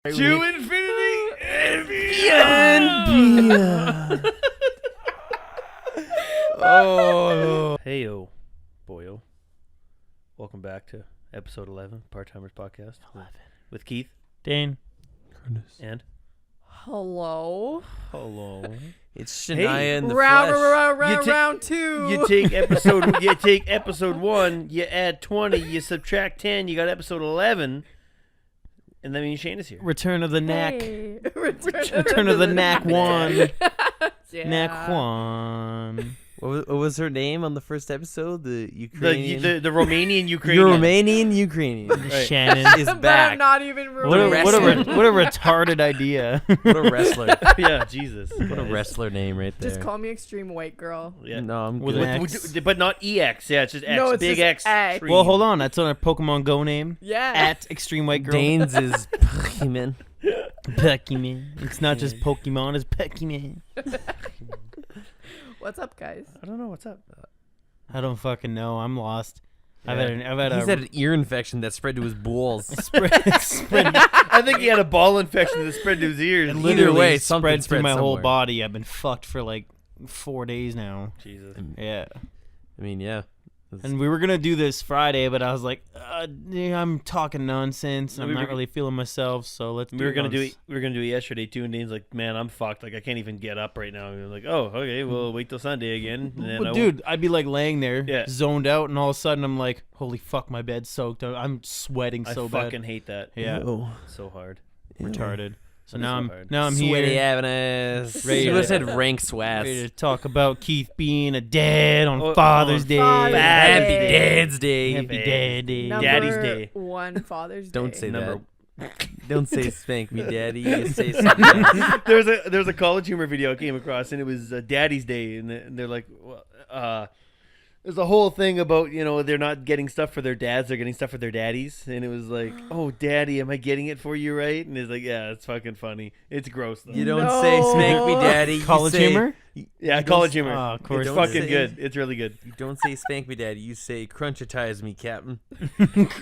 To infinity and beyond. Oh. Heyo, boyo. Welcome back to episode 11, Part-Timers Podcast. 11. With Keith. Dane. And? Hello. It's Shaina in the round, flesh. round two. You take episode 1, you add 20, you subtract 10, you got episode 11, and that means Shaina's here. Return of the Knack. Hey. Return of the Knack one. Yeah. Knack one. What was her name on the first episode? The Ukrainian, The Romanian Ukrainian. Romanian Ukrainian. Right. Shannon. Is But back. I'm not even What a retarded idea. What a wrestler! Yeah, Jesus. What a wrestler name right there. Just call me extreme white girl. Yeah. No, I'm With good. an X. But not EX. Yeah, it's just X. No, it's Big just X. X. Extreme. Well, hold on. That's on a Pokemon Go name. Yeah. At Extreme White Girl. Dane's is Pokemon. Pokemon. It's not just Pokemon. It's Pokemon. What's up, guys? I don't know what's up. I don't fucking know. I'm lost. Yeah. I've had He's a had an ear infection that spread to his balls. spread I think he had a ball infection that spread to his ears. It Either literally way, something spread through spread my whole somewhere. body. I've been fucked for like 4 days now. Jesus. Yeah. I mean, yeah. And we were gonna do this Friday, but I was like, yeah, I'm talking nonsense. No, I'm we not were- really feeling myself, so let's. We were gonna do it. it. We were gonna do it yesterday too, and Dane's like, "Man, I'm fucked. Like, I can't even get up right now." And we were like, "Oh, okay. We'll wait till Sunday again." And then But dude, I'd be like laying there, Yeah. zoned out, and all of a sudden I'm like, "Holy fuck, my bed's soaked. I'm sweating I so fucking bad." hate that. Yeah, Oh, So hard. retarded. So That's now so I'm hard. sweaty here, ass. Ready You to- just said rank ready to swats. talk about Keith being a dad on Oh, Father's on Day. Father's Happy Day. Dad's Day. Happy Dad Day. Number Daddy's Day. 1 Father's Day. Don't say Number- that. Don't say spank me, daddy. You say something else. There's a College Humor video I came across, and it was Daddy's Day, and they're like, well, there's a whole thing about, they're not getting stuff for their dads, they're getting stuff for their daddies, and it was like, oh, daddy, am I getting it for you right? And it's like, yeah, it's fucking funny. It's gross though. You don't say spank me, daddy. You College say, humor? Yeah, you College don't- Humor. Oh, of course. It's don't fucking say- good. It's really good. You don't say spank me, daddy. You say crunchitize me, captain.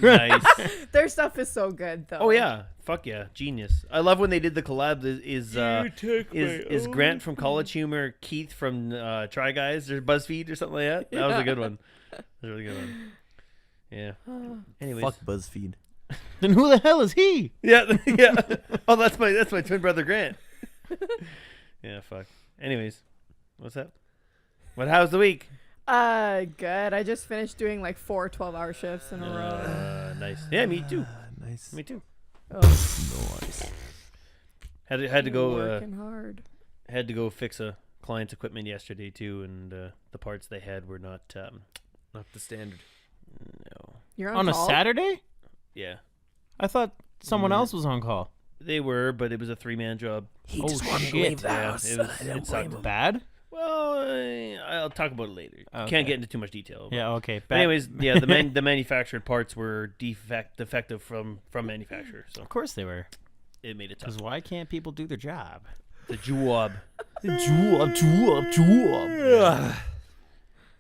Nice. Their stuff is so good, though. Oh yeah, fuck yeah, genius. I love when they did the collab. Is Grant from College Humor, Keith from Try Guys or BuzzFeed or something like that? That was a good one. That was a really good one. Yeah. Anyways. Fuck BuzzFeed. Then who the hell is he? Yeah, yeah. Oh, that's my twin brother Grant. Yeah, fuck. Anyways, what's up? How's the week? Good. I just finished doing like 4 12-hour shifts in a row. Nice. Yeah, me too. Nice. Me too. Oh, Nice. Had to go working hard. had to go fix a client's equipment yesterday too, and the parts they had were not Not the standard. no. You're On a call? Saturday? Yeah. I thought someone else was on call. They were, but it was a 3-man job. He Oh, just wanted to shit. leave the Yeah, house. it sucked. Bad? Well, I'll talk about it later. Okay. Can't get into too much detail. Yeah, okay. But anyways, yeah, the manufactured parts were defective from manufacturer, so Of course they were. it made it tough. Because why can't people do their job? The job. Job.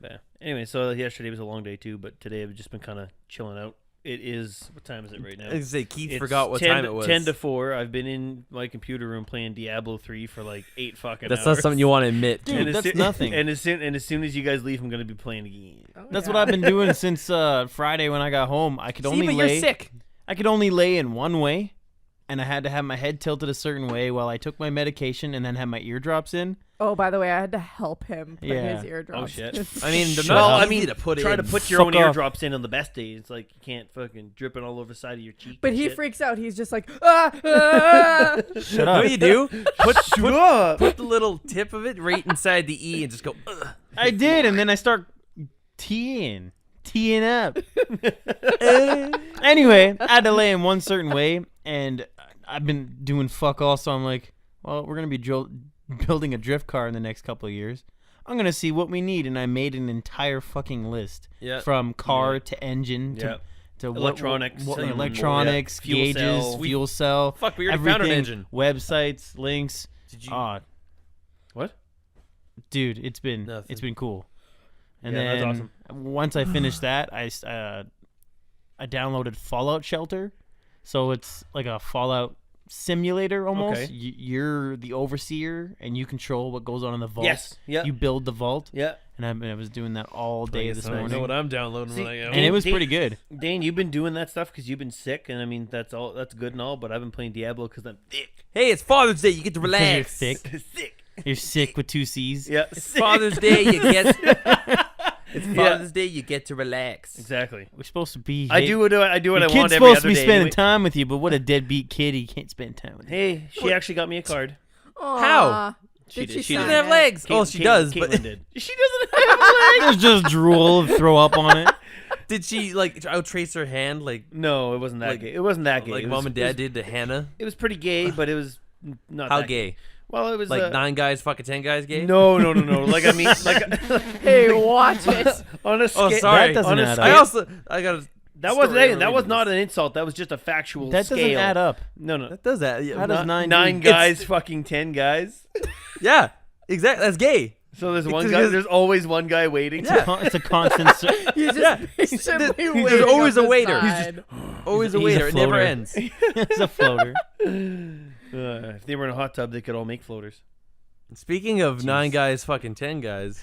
Yeah. Anyway, so yesterday was a long day too, but today I've just been kind of chilling out. It is, what time is it right now? I was gonna say Keith It's forgot what 10 time it was. 10 to 4. I've been in my computer room playing Diablo 3 for like 8 fucking That's hours. not something you want to admit. Dude, And as that's soo- nothing. And as soon as you guys leave, I'm gonna be playing again. Oh, That's yeah. what I've been doing since Friday when I got home. I could See, only but lay. you're sick. I could only lay in one way, and I had to have my head tilted a certain way while I took my medication, and then have my eardrops in. Oh, by the way, I had to help him put Yeah. his eardrops. Oh, shit. I mean, they're Shut not up. easy to put try in. to put your Fuck own off. eardrops in on the best days. It's like you can't fucking drip it all over the side of your cheek. But and he shit. freaks out. He's just like, ah. Shut You know up. what you do? Put up. put the little tip of it right inside the E and just go. Ugh. I did, and then I start teeing up. Anyway, I had to lay in one certain way, and I've been doing fuck all, so I'm like, well, we're going to be building a drift car in the next couple of years. I'm going to see what we need, and I made an entire fucking list. Yeah. From car to engine Yeah. to Electronics, electronics, fuel gauges, cell. fuel cell. Fuck, we already everything, found an engine. Websites, links. Did you? What? Dude, it's been Nothing. cool. And Yeah, then that's once I finished that, I downloaded Fallout Shelter, so it's like a Fallout simulator almost. Okay. You're the overseer, and you control what goes on in the vault. Yes. Yeah. You build the vault. Yeah. And I was doing that all day this I know morning. what I'm downloading See, when I go. And it was Dane- pretty good. Dane, you've been doing that stuff because you've been sick, and I mean that's good and all. But I've been playing Diablo because I'm thick. Hey, it's Father's Day. You get to Because you're relax. thick. Sick. You're sick with 2 C's. Yeah. It's sick. Father's Day. You get. It's Father's Day. You get to relax. Exactly. We're supposed to be. I do what I Your want kid's every supposed other to be day spending anyway. time with you, but what a deadbeat kid. He can't spend time with you. Hey, she actually got me a card. Aw. She Did did. she She sign doesn't have it? legs. Oh, she does. Caitlin But did. She doesn't have legs. There's just drool, throw up on it. did she like outtrace her hand like No, it wasn't that Like- gay. It wasn't that gay. like It mom was- and dad did to Hannah? It was pretty gay, but it was not How that gay? Well, it was Like 9 guys fucking 10 guys gay? No. Like I mean, like Hey, watch it. on a scale. Oh, sorry. That doesn't on a add scale- up. I got a That wasn't. story That was related not to an insult. That was just a factual That scale. doesn't add up. No. That does that. Yeah, How does Not- 9 nine do? guys fucking 10 guys. yeah, exactly. That's gay. So there's It's one because- guy. There's always one guy waiting. Yeah. It's a constant. He's just Yeah. patiently There's waiting always on a the waiter. He's side. Always a He's a waiter. It never floater. ends. It's a floater. If they were in a hot tub, they could all make floaters. Speaking of 9 guys fucking 10 guys,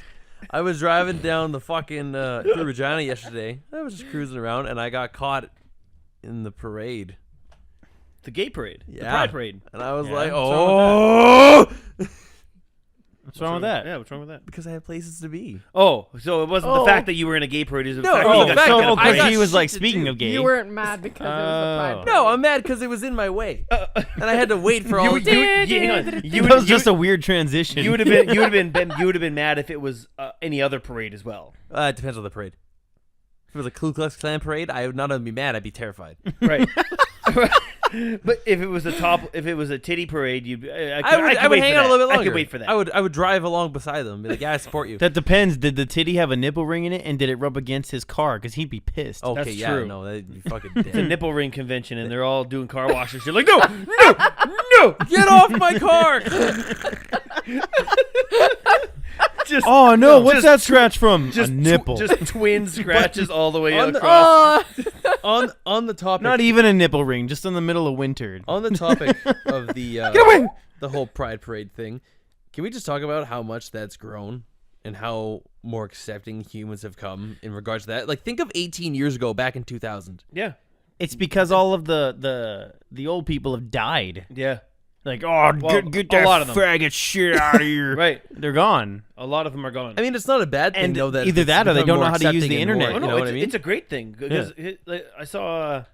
I was driving down the fucking through Regina yesterday. I was just cruising around and I got caught in the parade. The gay parade. The Yeah. pride parade. And I was Yeah, like, what's oh, What's wrong with that? Yeah, what's wrong with that? because I had places to be. Oh, so it wasn't the Oh. fact that you were in a gay parade. It was the No, fact oh, that you the got fact stuck that in a I because got parade. he was like, shit to speaking do. of gay. You weren't mad because it was the pride. Oh. No, I'm mad because it was in my way, and I had to wait for all. hang on. That was just a weird transition. You would have been mad if it was any other parade as well. It depends on the parade. If it was a Ku Klux Klan parade, I would not only be mad, I'd be terrified. Right. But if it was a titty parade, I would hang out a little bit longer. I could wait for that. I would drive along beside them, and be like, "Yeah, I support you." That depends. Did the titty have a nipple ring in it, and did it rub against his car? Because he'd be pissed. Okay, That's yeah, true. no, that'd be fucking It's a dead. nipple ring convention, and they're all doing car washes. You're like, no, Get off my car! just Oh no! What's just that scratch from? just a nipple. just twin scratches all the way on the- across. on the topic, Not even a nipple ring. Just in the middle of winter. on the topic of the away! the whole Pride Parade thing. Can we just talk about how much that's grown and how more accepting humans have come in regards to that? Like, think of 18 years ago, back in 2000. Yeah, It's because all of the old people have died. yeah, Like, oh, Well, get a that lot of them. faggot shit out of here. right. They're gone. A lot of them are gone. I mean, it's not a bad thing And though. That either it's that or they become don't more know how to use accepting the and more, internet. Oh, you no, know what I mean? it's a great thing because I saw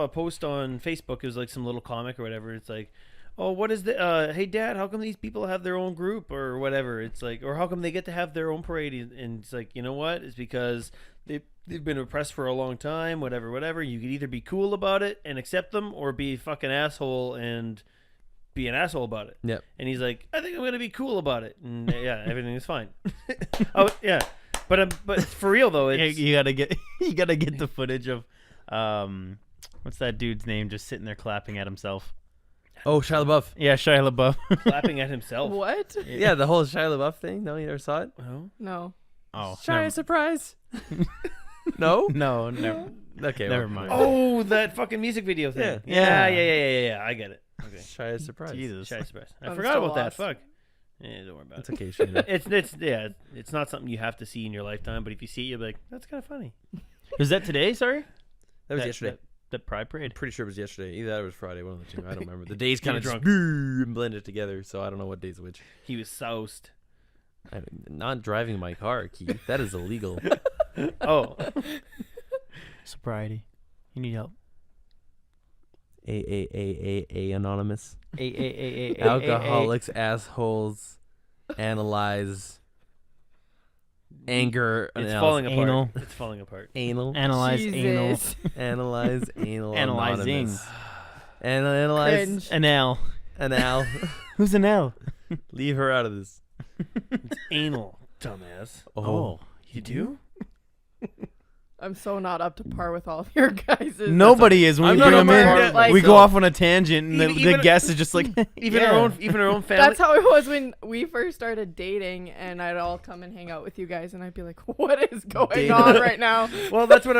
a post on Facebook. It was like some little comic or whatever. It's like, oh, what is the? Hey, Dad, how come these people have their own group or whatever? It's like, or how come they get to have their own parade? And it's like, you know what? It's because they've been oppressed for a long time. Whatever. You could either be cool about it and accept them, or be a fucking asshole and be an asshole about it. Yep. And he's like, I think I'm gonna be cool about it, and yeah, everything is fine. Oh yeah, but for real though, Yeah, it's you gotta get the footage of, what's that dude's name? Just sitting there clapping at himself. Oh, Shia LaBeouf. Yeah, Shia LaBeouf. clapping at himself. What? Yeah, the whole Shia LaBeouf thing. No, you never saw it. Oh. No. Oh, Shia surprise. No. no, never. Okay. Never well, mind. Oh, that fucking music video thing. Yeah. Yeah. I get it. Okay. Shia surprise. Jesus. Shy surprise. I I'm forgot still about that. lost. Fuck. Yeah, don't worry about It's it. okay, Shaina. It's not something you have to see in your lifetime, but if you see it, you'll be like, that's kind of funny. Was that today? Sorry. That was yesterday. That Pride Parade. Pretty sure it was yesterday. Either that or it was Friday. One of the two. I don't remember. The days kind of were just blended together, so I don't know what day's which. He was soused. I'm not driving my car, Keith. That is illegal. Oh. Sobriety. You need help. A anonymous. A. Alcoholics, assholes, analyze, anger, It's analyze, falling apart. Anal. It's falling apart. anal, Analyze anal. Jesus. analyze, anal, Analyzing. anonymous. Analyze, Cringe. An L. anal. Who's an L? Leave her out of this. Anal, dumbass. Oh, You do? I'm so not up to par with all of your guys'. Nobody is when I'm we not bring them up to in. par with myself. We go off on a tangent, and the Even- guest is just like, Even yeah. our own family. That's how it was when we first started dating, and I'd all come and hang out with you guys, and I'd be like, "What is going Dating. on right now?" Well, that's what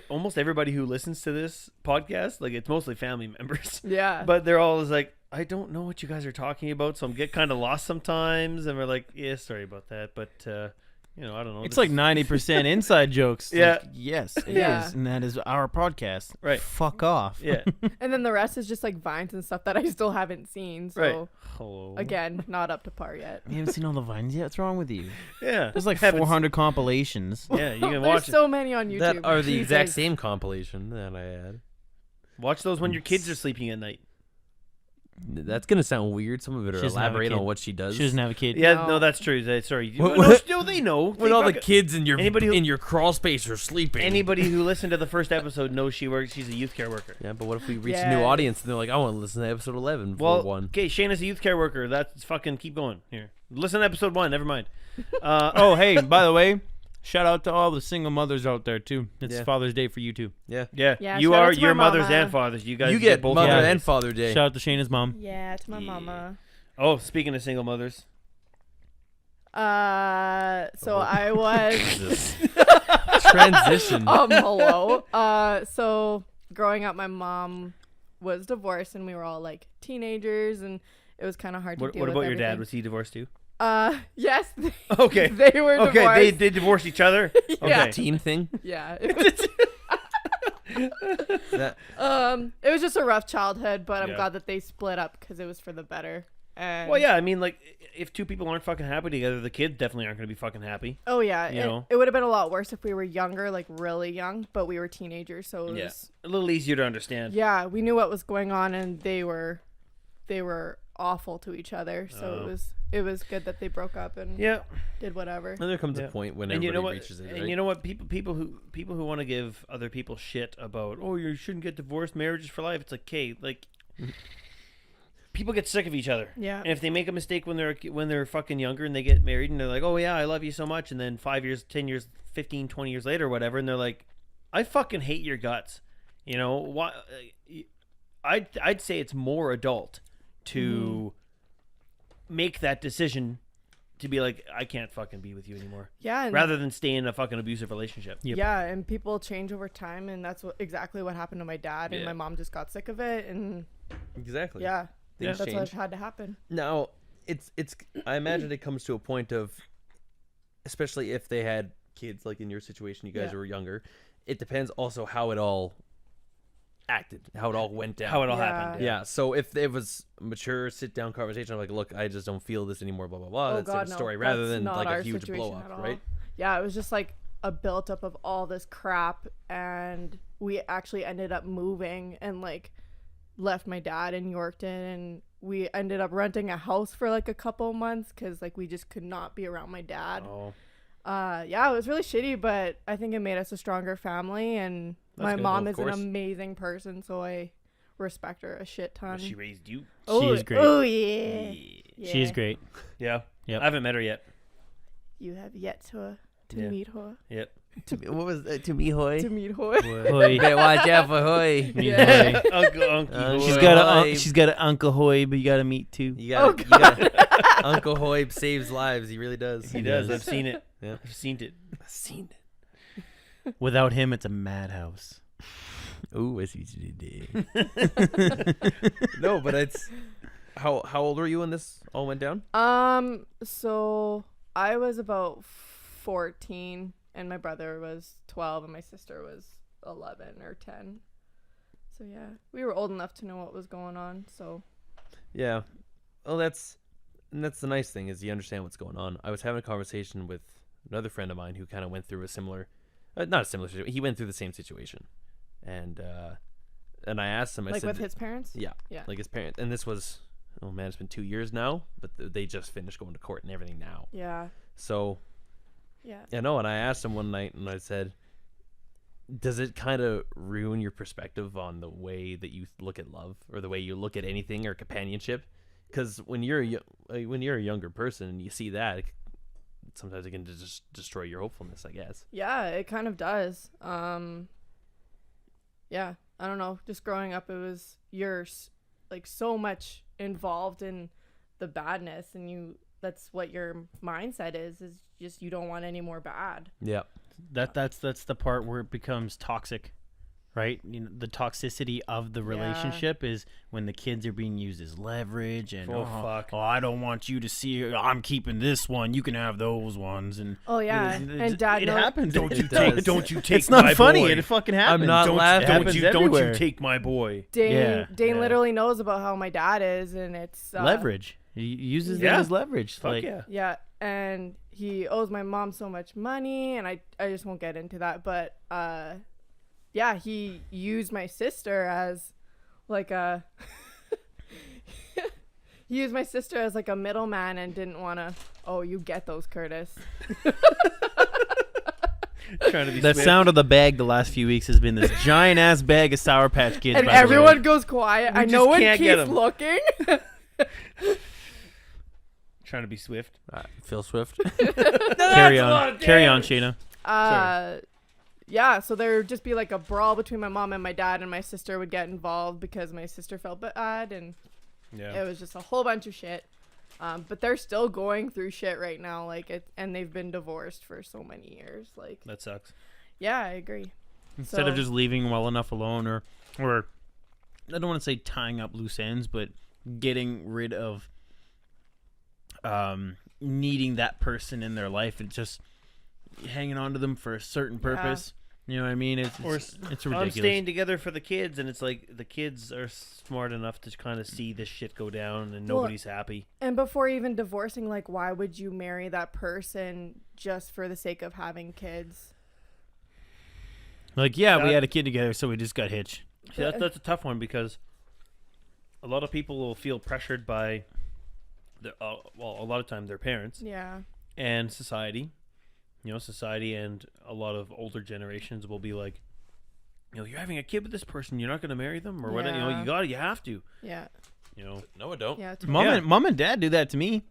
almost everybody who listens to this podcast, like it's mostly family members, Yeah. but they're all like, I don't know what you guys are talking about, so I'm get kind of lost sometimes, and we're like, yeah, sorry about that, but I don't know. It's this- like 90% inside jokes. Yeah. Like, yes, it is, Yeah. and that is our podcast. Right. Fuck off. yeah, And then the rest is just like vines and stuff that I still haven't seen. So right. Hello. again, not up to par yet. You haven't seen all the vines yet? What's wrong with you? Yeah, There's like Haven't- 400 compilations. Yeah, you can There's watch so many on YouTube. That are the exact Jesus. same compilation that I had. watch those when your kids are sleeping at night. That's gonna sound weird. Some of it She are doesn't have a elaborate on kid. what she does. She doesn't have a kid. Yeah, No. no, that's true. Sorry. What- No, what- still they know. when They all the fucking- kids in your Anybody who- in your crawl space are sleeping. Anybody who listened to the first episode knows she's a youth care worker. Yeah, but what if we reach a new Yes. audience and they're like, I want to listen to episode 11 for Well, one. okay, Shayna's a youth care worker. That's fucking keep going here. Listen to episode 1. Never mind. Oh, hey, by the way, shout out to all the single mothers out there, too. It's Yeah. Father's Day for you, too. Yeah. Yeah, Yeah, you shout out are to your my mothers mama. and fathers. You guys You get both Mother Yeah. and Father Day. Shout out to Shayna's mom. Yeah, to my Yeah. mama. Oh, speaking of single mothers, So Oh. I was Jesus. Transition. hello. So growing up, my mom was divorced, and we were all like teenagers, and it was kind of hard to what deal with about your dad? everything. Was he divorced too? Yes. Okay. They were divorced. Okay, they divorced each other. Yeah. Okay. Team thing. Yeah. It was, That, it was just a rough childhood, but I'm Yeah. glad that they split up because it was for the better. And Well, yeah. I mean, like, if two people aren't fucking happy together, the kids definitely aren't going to be fucking happy. Oh yeah, You know? it would have been a lot worse if we were younger, like really young, but we were teenagers, so it Yeah. was, A little easier to understand. yeah, we knew what was going on, and they were awful to each other. So Oh. it was good that they broke up and Yeah. did whatever. and there comes Yeah. a point when And everybody you know what? reaches it, And right? you know what? People who want to give other people shit about, oh, you shouldn't get divorced. Marriage is for life. It's like, okay, like. People get sick of each other. Yeah. And if they make a mistake when they're fucking younger and they get married and they're like, "Oh yeah, I love you so much," and then 5 years, 10 years, 15, 20 years later, whatever, and they're like, "I fucking hate your guts." You know, why I'd say it's more adult to make that decision to be like, "I can't fucking be with you anymore." Yeah, and Rather than stay in a fucking abusive relationship. Yep. yeah, and people change over time, and that's exactly what happened to my dad, and Yeah. my mom just got sick of it, and Exactly. yeah, Things that's change. what had to happen. Now, it's. I imagine it comes to a point of, especially if they had kids, like in your situation, you guys Yeah. were younger. It depends also how it all acted, how it all went down. How it all Yeah. happened. Yeah. So if it was mature, sit down conversation, I'm like, look, I just don't feel this anymore. Blah blah blah. Oh That's God, the no, story, rather that's than not like our a huge blow situation up, at all. right? Yeah, it was just like a built up of all this crap, and we actually ended up moving and like left my dad in Yorkton, and we ended up renting a house for like a couple months because like we just could not be around my dad. Oh, Yeah, it was really shitty, but I think it made us a stronger family, and That's my good. mom Well, is of an course. amazing person, so I respect her a shit ton. she raised you. Oh, is great. Oh yeah. She's Yeah. great. Yeah. Yep. I haven't met her yet. You have yet to Yeah. meet her. Yep. What was that? To me, hoy. To meet her. Hoy. Better watch out for hoy. Meet Yeah. Hoy. Uncle She's Hoy. got Hoy. she's got an Uncle Hoy, but you got to meet too. You got, you got Uncle Hoy saves lives. He really does. He does. does. I've seen it. Yeah. I've seen it. I've seen it. Without him, it's a madhouse. Ooh, I see what you did there. No, but it's how old were you when this all went down? So I was about 14, and my brother was 12, and my sister was 11 or 10. So yeah, we were old enough to know what was going on. So Yeah. Well, that's the nice thing is you understand what's going on. I was having a conversation with another friend of mine who kind of went through a similar, not a similar situation. He went through the same situation, and I asked him. I like said, with his parents. yeah, Yeah. like his parents. And this was, oh man, it's been 2 years now, but they just finished going to court and everything now. Yeah. So Yeah. I know, and I asked him one night, and I said, does it kind of ruin your perspective on the way that you look at love or the way you look at anything or companionship? Because when you're a younger person and you see that, sometimes it can just destroy your hopefulness, I guess. Yeah, it kind of does. Yeah, I don't know. Just growing up, you're like so much involved in the badness, and that's what your mindset is just you don't want any more bad. Yeah. That's the part where it becomes toxic, right? You know, the toxicity of the relationship is when the kids are being used as leverage and fuck. Oh, I don't want you to see. I'm keeping this one. You can have those ones. And Oh yeah, and Dad, it happens. Don't you It take? does. Don't you take? It's not my funny. Boy. It fucking happens. not Don't- laughing. it happens Don't everywhere. you take my boy? Dane Yeah. literally knows about how my dad is, and it's leverage. He uses Yeah. them as leverage. Fuck like, yeah. Yeah, and he owes my mom so much money, and I just won't get into that, but yeah, he used my sister as like a he used my sister as like a middleman and didn't want to. Oh, you get those, Curtis. Trying to be The swift. sound of the bag the last few weeks has been this giant ass bag of Sour Patch Kids. And by the way. everyone goes quiet. We I just know one can't get keeps 'em. looking. Trying to be swift. Phil Swift. Carry on, Shayna. Yeah, so there would just be like a brawl between my mom and my dad, and my sister would get involved because my sister felt bad, and Yeah. it was just a whole bunch of shit. But they're still going through shit right now, and they've been divorced for so many years. Like, That sucks. yeah, I agree. Instead of So- just leaving well enough alone, or I don't want to say tying up loose ends, but getting rid of needing that person in their life and just hanging on to them for a certain purpose. You know what I mean? It's I'm ridiculous. staying together for the kids, and it's like the kids are smart enough to kind of see this shit go down, and Well, nobody's happy. And before even divorcing, like, why would you marry that person just for the sake of having kids? Like, yeah, we That- had a kid together, so we just got hitched. See, that's a tough one because a lot of people will feel pressured by, a lot of time their parents Yeah. and society. You know, society and a lot of older generations will be like, you know, you're having a kid with this person, you're not going to marry them or whatever. You know, you have to. Yeah. You know, No, I don't. Yeah. Mom and Dad do that to me.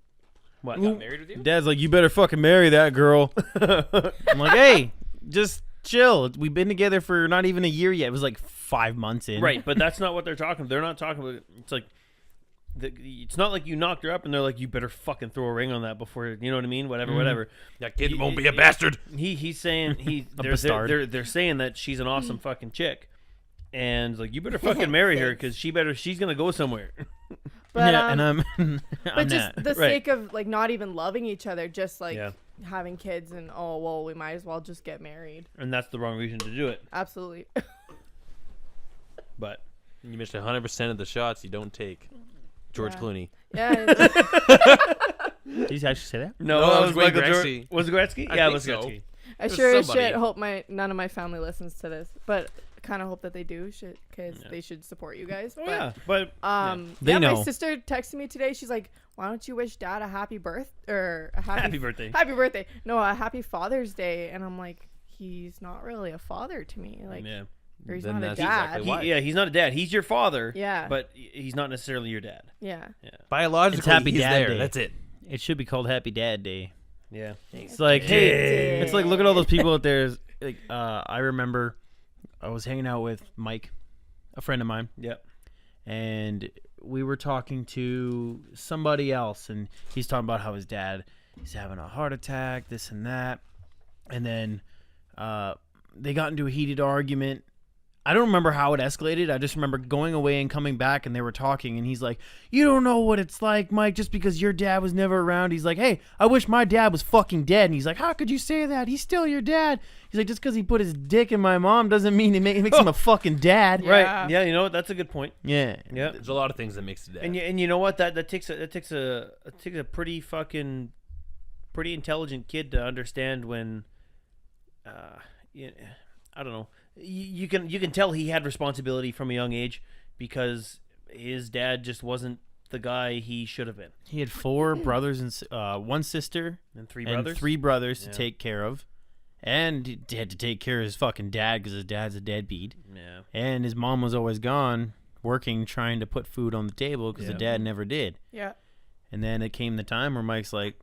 what? Got married with you? Dad's like, you better fucking marry that girl. I'm like, hey, just chill. We've been together for not even a year yet. It was like 5 months in. Right, but that's not what they're talking. They're not talking about. It's like, it's not like you knocked her up and they're like, you better fucking throw a ring on that before. You know what I mean? Whatever. That kid He- won't be he- a bastard. He's saying A bastard. they're saying that she's an awesome fucking chick, and like you better fucking marry her because she's gonna go somewhere. But, yeah, and I'm but just not. the Right. sake of like not even loving each other, just like Yeah. having kids, and oh well, we might as well just get married. And that's the wrong reason to do it. Absolutely. But You missed 100% of the shots you don't take. George Yeah. Clooney. Yeah. Did you actually say that? no, No, that it was was Wayne Michael Gretzky. Was it Gretzky? I Yeah, it think was so. Gretzky. I There's sure as somebody. shit hope none of my family listens to this, but kind of hope that they do, shit, because Yeah. they should support you guys. Oh but, yeah, but They know. My sister texted me today. She's like, "Why don't you wish Dad a happy happy birthday. Happy birthday! No, a happy Father's Day." And I'm like, he's not really a father to me. Like, Yeah. or he's Then not a that's dad. exactly why. Yeah, he's not a dad. He's your father. Yeah. But he's not necessarily your dad. Yeah. Biologically, It's Happy he's Dad there. Day. That's it. It should be called Happy Dad Day. Yeah. It's like, hey, Day. it's like, look at all those people out there. Like, I remember I was hanging out with Mike, a friend of mine, Yep. and we were talking to somebody else, and he's talking about how his dad is having a heart attack, this and that, and then they got into a heated argument. I don't remember how it escalated. I just remember going away and coming back, and they were talking, and he's like, you don't know what it's like, Mike, just because your dad was never around. He's like, hey, I wish my dad was fucking dead. And he's like, how could you say that? He's still your dad. He's like, just because he put his dick in my mom doesn't mean it makes him a fucking dad. Yeah. Right. Yeah, you know what? That's a good point. Yeah. Yeah. There's a lot of things that makes it dad. And you know what? That takes a pretty intelligent kid to understand when, I don't know. You can tell he had responsibility from a young age because his dad just wasn't the guy he should have been. He had 4 brothers and 1 sister And 3 and brothers. 3 brothers Yeah. to take care of. And he had to take care of his fucking dad because his dad's a deadbeat. Yeah. And his mom was always gone working, trying to put food on the table because the Yeah. dad never did. Yeah. And then it came the time where Mike's like,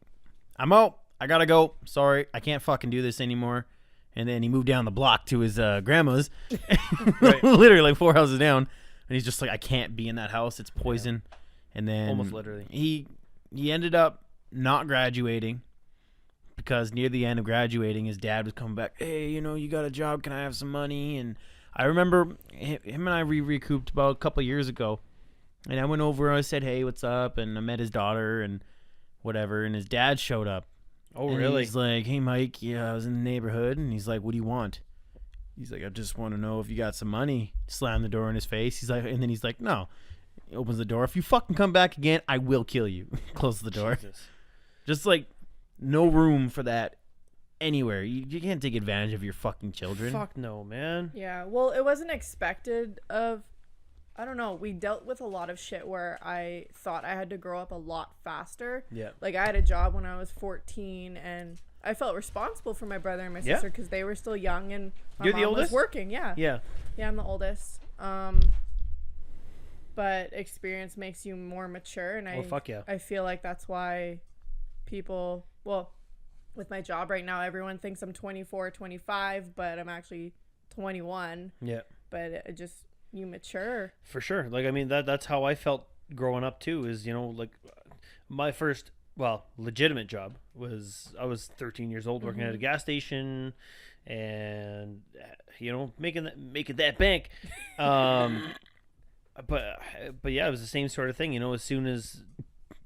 I'm out. I gotta go. Sorry, I can't fucking do this anymore. And then he moved down the block to his grandma's, literally like 4 houses down. And he's just like, I can't be in that house. It's poison. And then Almost literally. he ended up not graduating because near the end of graduating, his dad was coming back. Hey, you got a job? Can I have some money? And I remember him and I recouped about a couple of years ago. And I went over. I said, hey, what's up? And I met his daughter and whatever. And his dad showed up. Oh, And really? He's like, hey, Mike, I was in the neighborhood. And he's like, what do you want? He's like, I just want to know if you got some money. Slam the door in his face. He's like, and then he's like, no. He opens the door. If you fucking come back again, I will kill you. Close the door. Jesus. Just like no room for that anywhere. You can't take advantage of your fucking children. Fuck no, man. Yeah, well, it wasn't expected of, I don't know, we dealt with a lot of shit where I thought I had to grow up a lot faster. Yeah. Like, I had a job when I was 14, and I felt responsible for my brother and my Yeah. sister because they were still young, and my You're mom the was oldest? working. Yeah. Yeah. Yeah, I'm the oldest. But experience makes you more mature, and Oh, fuck yeah. I feel like that's why people, well, with my job right now, everyone thinks I'm 24, 25, but I'm actually 21. Yeah. But it just, you mature. For sure. Like, I mean, that's how I felt growing up too, is, like my first, legitimate job was, I was 13 years old working at a gas station and, making that bank. But yeah, it was the same sort of thing, as soon as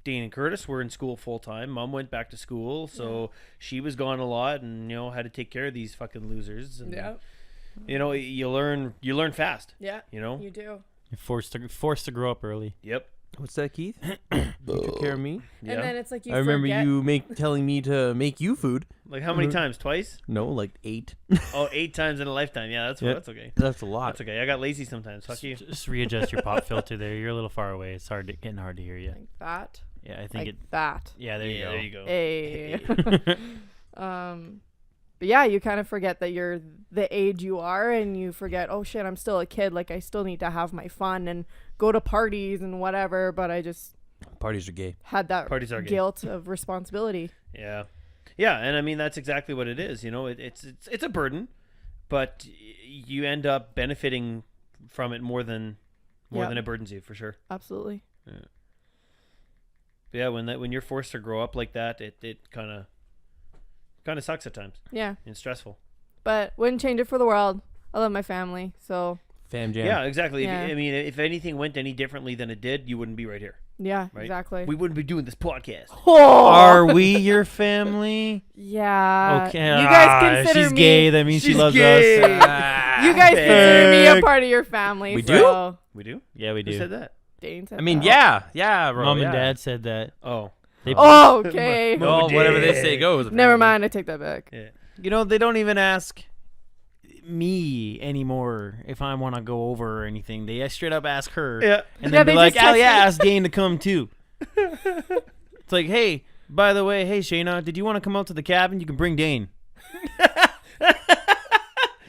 Dane and Curtis were in school full time, Mom went back to school. So she was gone a lot and, had to take care of these fucking losers. And, Yeah. you learn fast, Yeah. you You do. You're forced to grow up early. Yep. What's that, Keith? You took care of me. Yeah. And then it's like you I remember forget. you telling me to make you food. Like how many times? Twice? No, like 8. Oh, 8 times in a lifetime. Yeah, that's Yep. that's okay. That's a lot. That's okay. I got lazy sometimes. Fuck you. Just readjust your pop filter there. You're a little far away. It's getting hard to hear you. Like that. Yeah, I think Like that. Yeah, there Yeah, you go. there you go. Hey. But yeah, you kind of forget that you're the age you are, and you forget, oh shit, I'm still a kid. Like, I still need to have my fun and go to parties and whatever. But I just Parties are gay. had that Parties are gay. guilt of responsibility. Yeah, yeah, and I mean that's exactly what it is. It's a burden, but you end up benefiting from it more than it burdens you, for sure. Absolutely. But yeah, when you're forced to grow up like that, it kind of sucks at times. Yeah. And stressful. But wouldn't change it for the world. I love my family, so Fam jam. Yeah, exactly. Yeah. If anything went any differently than it did, you wouldn't be right here. yeah, Right? exactly. We wouldn't be doing this podcast. Oh! Are we your family? Yeah. Okay. You guys consider she's me. gay. That means she She's loves gay. us. You guys consider me a Fuck. part of your family. We so We do? Yeah, we Who do. said that? Dane said I mean, that. yeah, bro. Mom yeah. and Dad said that. Oh. They, Oh, okay. Mom- Oh, whatever they say goes. Never apparently. mind. I take that back. Yeah. they don't even ask me anymore if I want to go over or anything. They straight up ask her. Yeah. And Yeah, then they be like, just oh text yeah, me." ask Dane to come too. It's like, hey, by the way, hey Shaina, did you want to come out to the cabin? You can bring Dane. That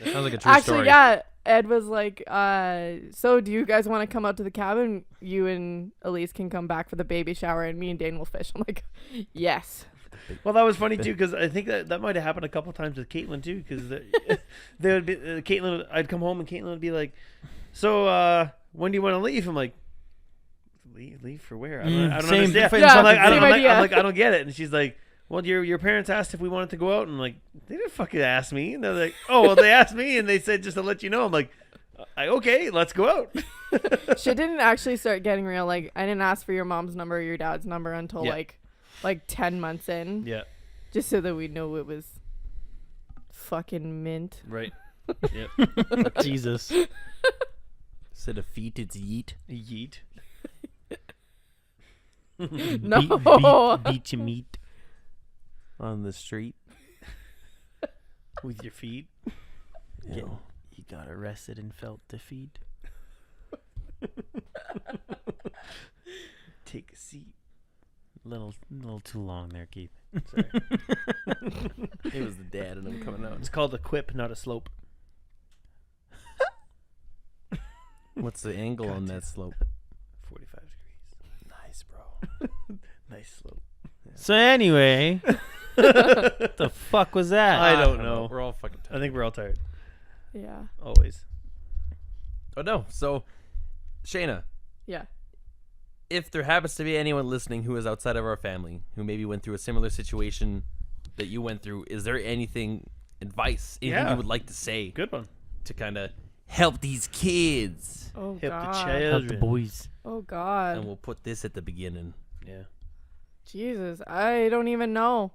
sounds like a true Actually, story. yeah. Ed was like, so do you guys want to come out to the cabin? You and Elise can come back for the baby shower, and me and Dane will fish. I'm like, yes. Well, that was funny too, because I think that might have happened a couple times with Caitlin too, because there would be Caitlin. I'd come home and Caitlin would be like, "So when do you want to leave?" I'm like, "Leave for where? I don't Same understand." fucking Yeah, I'm like, same idea. I'm like, I don't get it. And she's like, "Well, your parents asked if we wanted to go out," and I'm like, "They didn't fucking ask me." And they're like, "Oh, well, they asked me, and they said just to let you know." I'm like, "Okay, let's go out." Shit didn't actually start getting real. Like, I didn't ask for your mom's number or your dad's number until Yeah. like 10 months in. Yeah. Just so that we know it was fucking mint. Right. Yep. Jesus. Instead of feet, it's yeet. Yeet. No. Beat your meat. On the street. With your feet. Yeah. You got arrested and felt defeat. Take a seat. Little too long there, Keith. Sorry. It was the dad and I'm coming out. It's called a quip, not a slope. What's the angle on that slope? 45 degrees. Nice, bro. Nice slope. So anyway, What the fuck was that? I don't know. We're all fucking tired. I think we're all tired. Yeah. Always. Oh no. So, Shaina, Yeah. if there happens to be anyone listening who is outside of our family who maybe went through a similar situation that you went through, is there anything anything Yeah. you would like to say Good one. to kind of help these kids? Oh Hip the God. children. Help the boys. Oh God. And we'll put this at the beginning. Yeah. Jesus, I don't even know.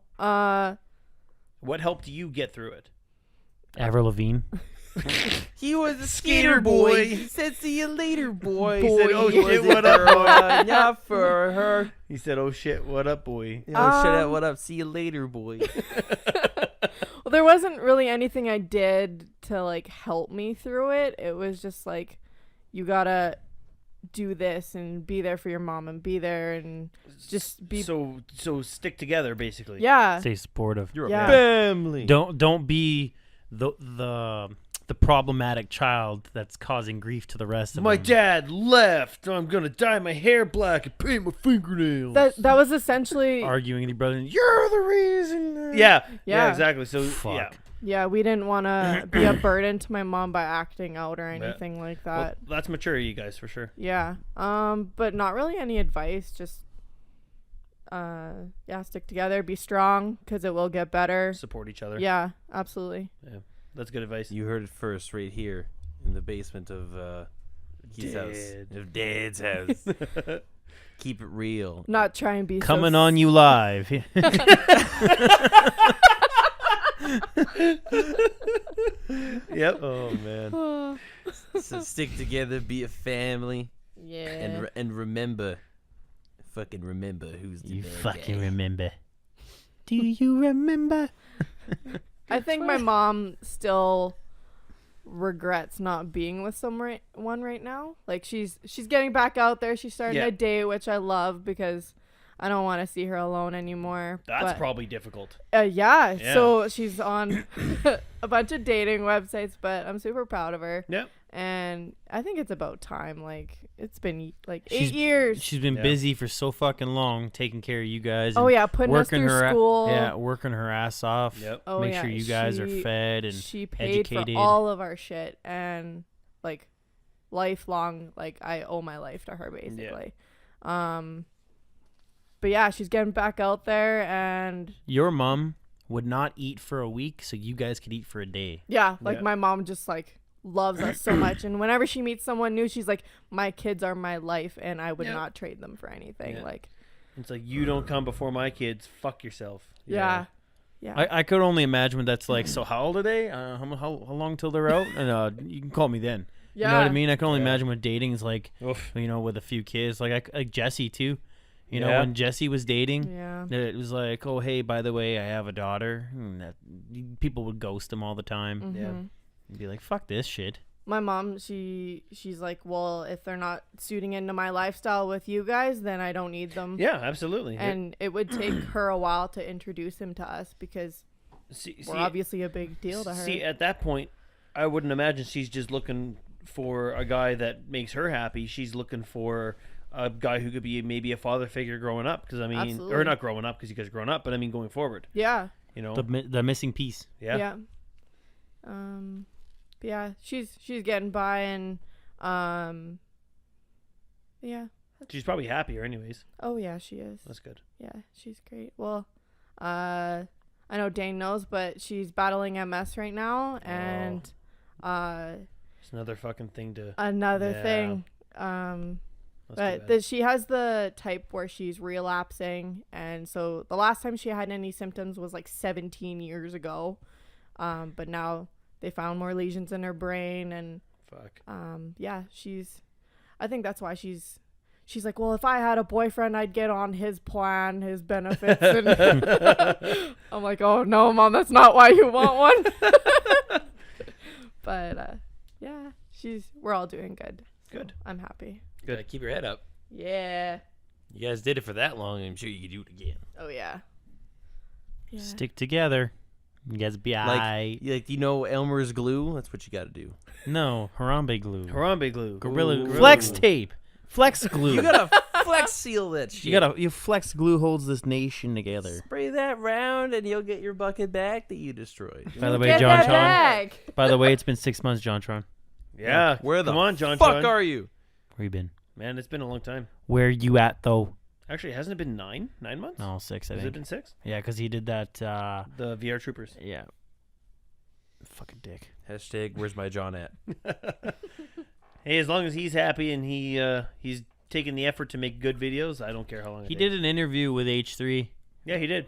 What helped you get through it? Avril Lavigne. He was a skater boy. He said, "See you later, boy." He said, "Oh, He shit, was a what up, girl, boy?" Yeah, for her. He said, "Oh shit, what up, boy?" Yo, shut up. Um, What up? See you later, boy. Well, there wasn't really anything I did to like help me through it. It was just like, you gotta do this and be there for your mom and be there and just be. So stick together, basically. Yeah. Stay supportive. You're Yeah. a family. Don't be the problematic child that's causing grief to the rest of My them. dad left. I'm gonna dye my hair black and paint my fingernails. That was essentially. Arguing with your brother. You're the reason. yeah, Yeah. exactly. So Fuck. yeah, Yeah, we didn't want to be a burden to my mom by acting out or anything like well, that. that's maturity, you guys, for sure. Yeah. But not really any advice. Just, yeah, stick together, be strong, because it will get better. Support each other. Yeah, absolutely. That's good advice. You heard it first, right here in the basement of his house, Dad. of Dad's house. Keep it real. Not try and be Coming so on you live. Yep. Oh man. So stick together, be a family, yeah. and remember, fucking remember who's the You bad fucking guy. remember. Do you remember? I think my mom still regrets not being with someone right now. Like she's getting back out there. She's starting Yeah. a date, which I love because I don't want to see her alone anymore. That's but, probably difficult. yeah. Yeah. So she's on a bunch of dating websites, but I'm super proud of her. Yep. And I think it's about time. Like it's been like She's- 8 years. She's been Yeah. busy for so fucking long, taking care of you guys. Oh and yeah, putting us working through her school. working her ass off. Yep. Oh, Make yeah, sure you guys are she- fed and she paid educated. for all of our shit, and like lifelong, like I owe my life to her basically. But yeah, she's getting back out there, and Your mom would not eat for a week, so you guys could eat for a day. yeah, like Yeah. my mom just like loves us so much, and whenever she meets someone new, she's like, my kids are my life, and I would Yep. not trade them for anything. Yeah. Like It's like, you don't come before my kids. Fuck yourself. You know? yeah. Yeah. I could only imagine what that's like. So how old are they? How long till they're out? And you can call me then. Yeah. You know what I mean? I can only Yeah. imagine what dating is like. Oof. You know, with a few kids, like Jesse too. You know, Yeah. when Jesse was dating, Yeah. it was like, oh hey, by the way, I have a daughter. And that, people would ghost him all the time. Yeah. Mhm. And be like, fuck this shit. My mom, she's like, well, if they're not suiting into my lifestyle with you guys, then I don't need them. Yeah, absolutely. And it would take her a while to introduce him to us because we're obviously a big deal to her. See, at that point, I wouldn't imagine she's just looking for a guy that makes her happy. She's looking for a guy who could be maybe a father figure growing up. Because I mean, Absolutely. or not growing up because you guys are growing up, but I mean going forward. Yeah. You know, The missing piece. yeah. Yeah. But yeah, she's getting by, and yeah. She's probably happier, anyways. Oh yeah, she is. That's good. Yeah, she's great. Well, I know Dane knows, but she's battling MS right now, and It's another fucking thing to. another Yeah. thing. That's But too bad. she has the type where she's relapsing, and so the last time she had any symptoms was like 17 years ago. But now they found more lesions in her brain, and Fuck. yeah, I think that's why she's like, well, if I had a boyfriend, I'd get on his plan, his benefits, and I'm like, oh no, Mom, that's not why you want one. But yeah, we're all doing good. So Good. I'm happy. Good. Yeah, keep your head up. Yeah. You guys did it for that long. I'm sure you could do it again. Oh yeah. Yeah. Stick together. You guys be aight. Like you know, Elmer's glue. That's what you got to do. No, Harambe glue. Harambe glue. Gorilla Ooh, Flex tape. Flex glue. You gotta Flex seal that shit. You flex glue holds this nation together. Spray that round, and you'll get your bucket back that you destroyed. By the way, Get John that Tron. back. By the way, it's been 6 months, John Tron. Yeah. Where the Come on, John fuck Tron. are you? Where you been? Man, it's been a long time. Where you at though? Actually, hasn't it been 9 months? No, 6. I Has it think. been 6? Yeah, because he did that. The VR Troopers. Yeah. Fucking dick. Hashtag where's my John at? Hey, as long as he's happy and he's taking the effort to make good videos, I don't care how long. He it did takes. an interview with H3. Yeah, he did.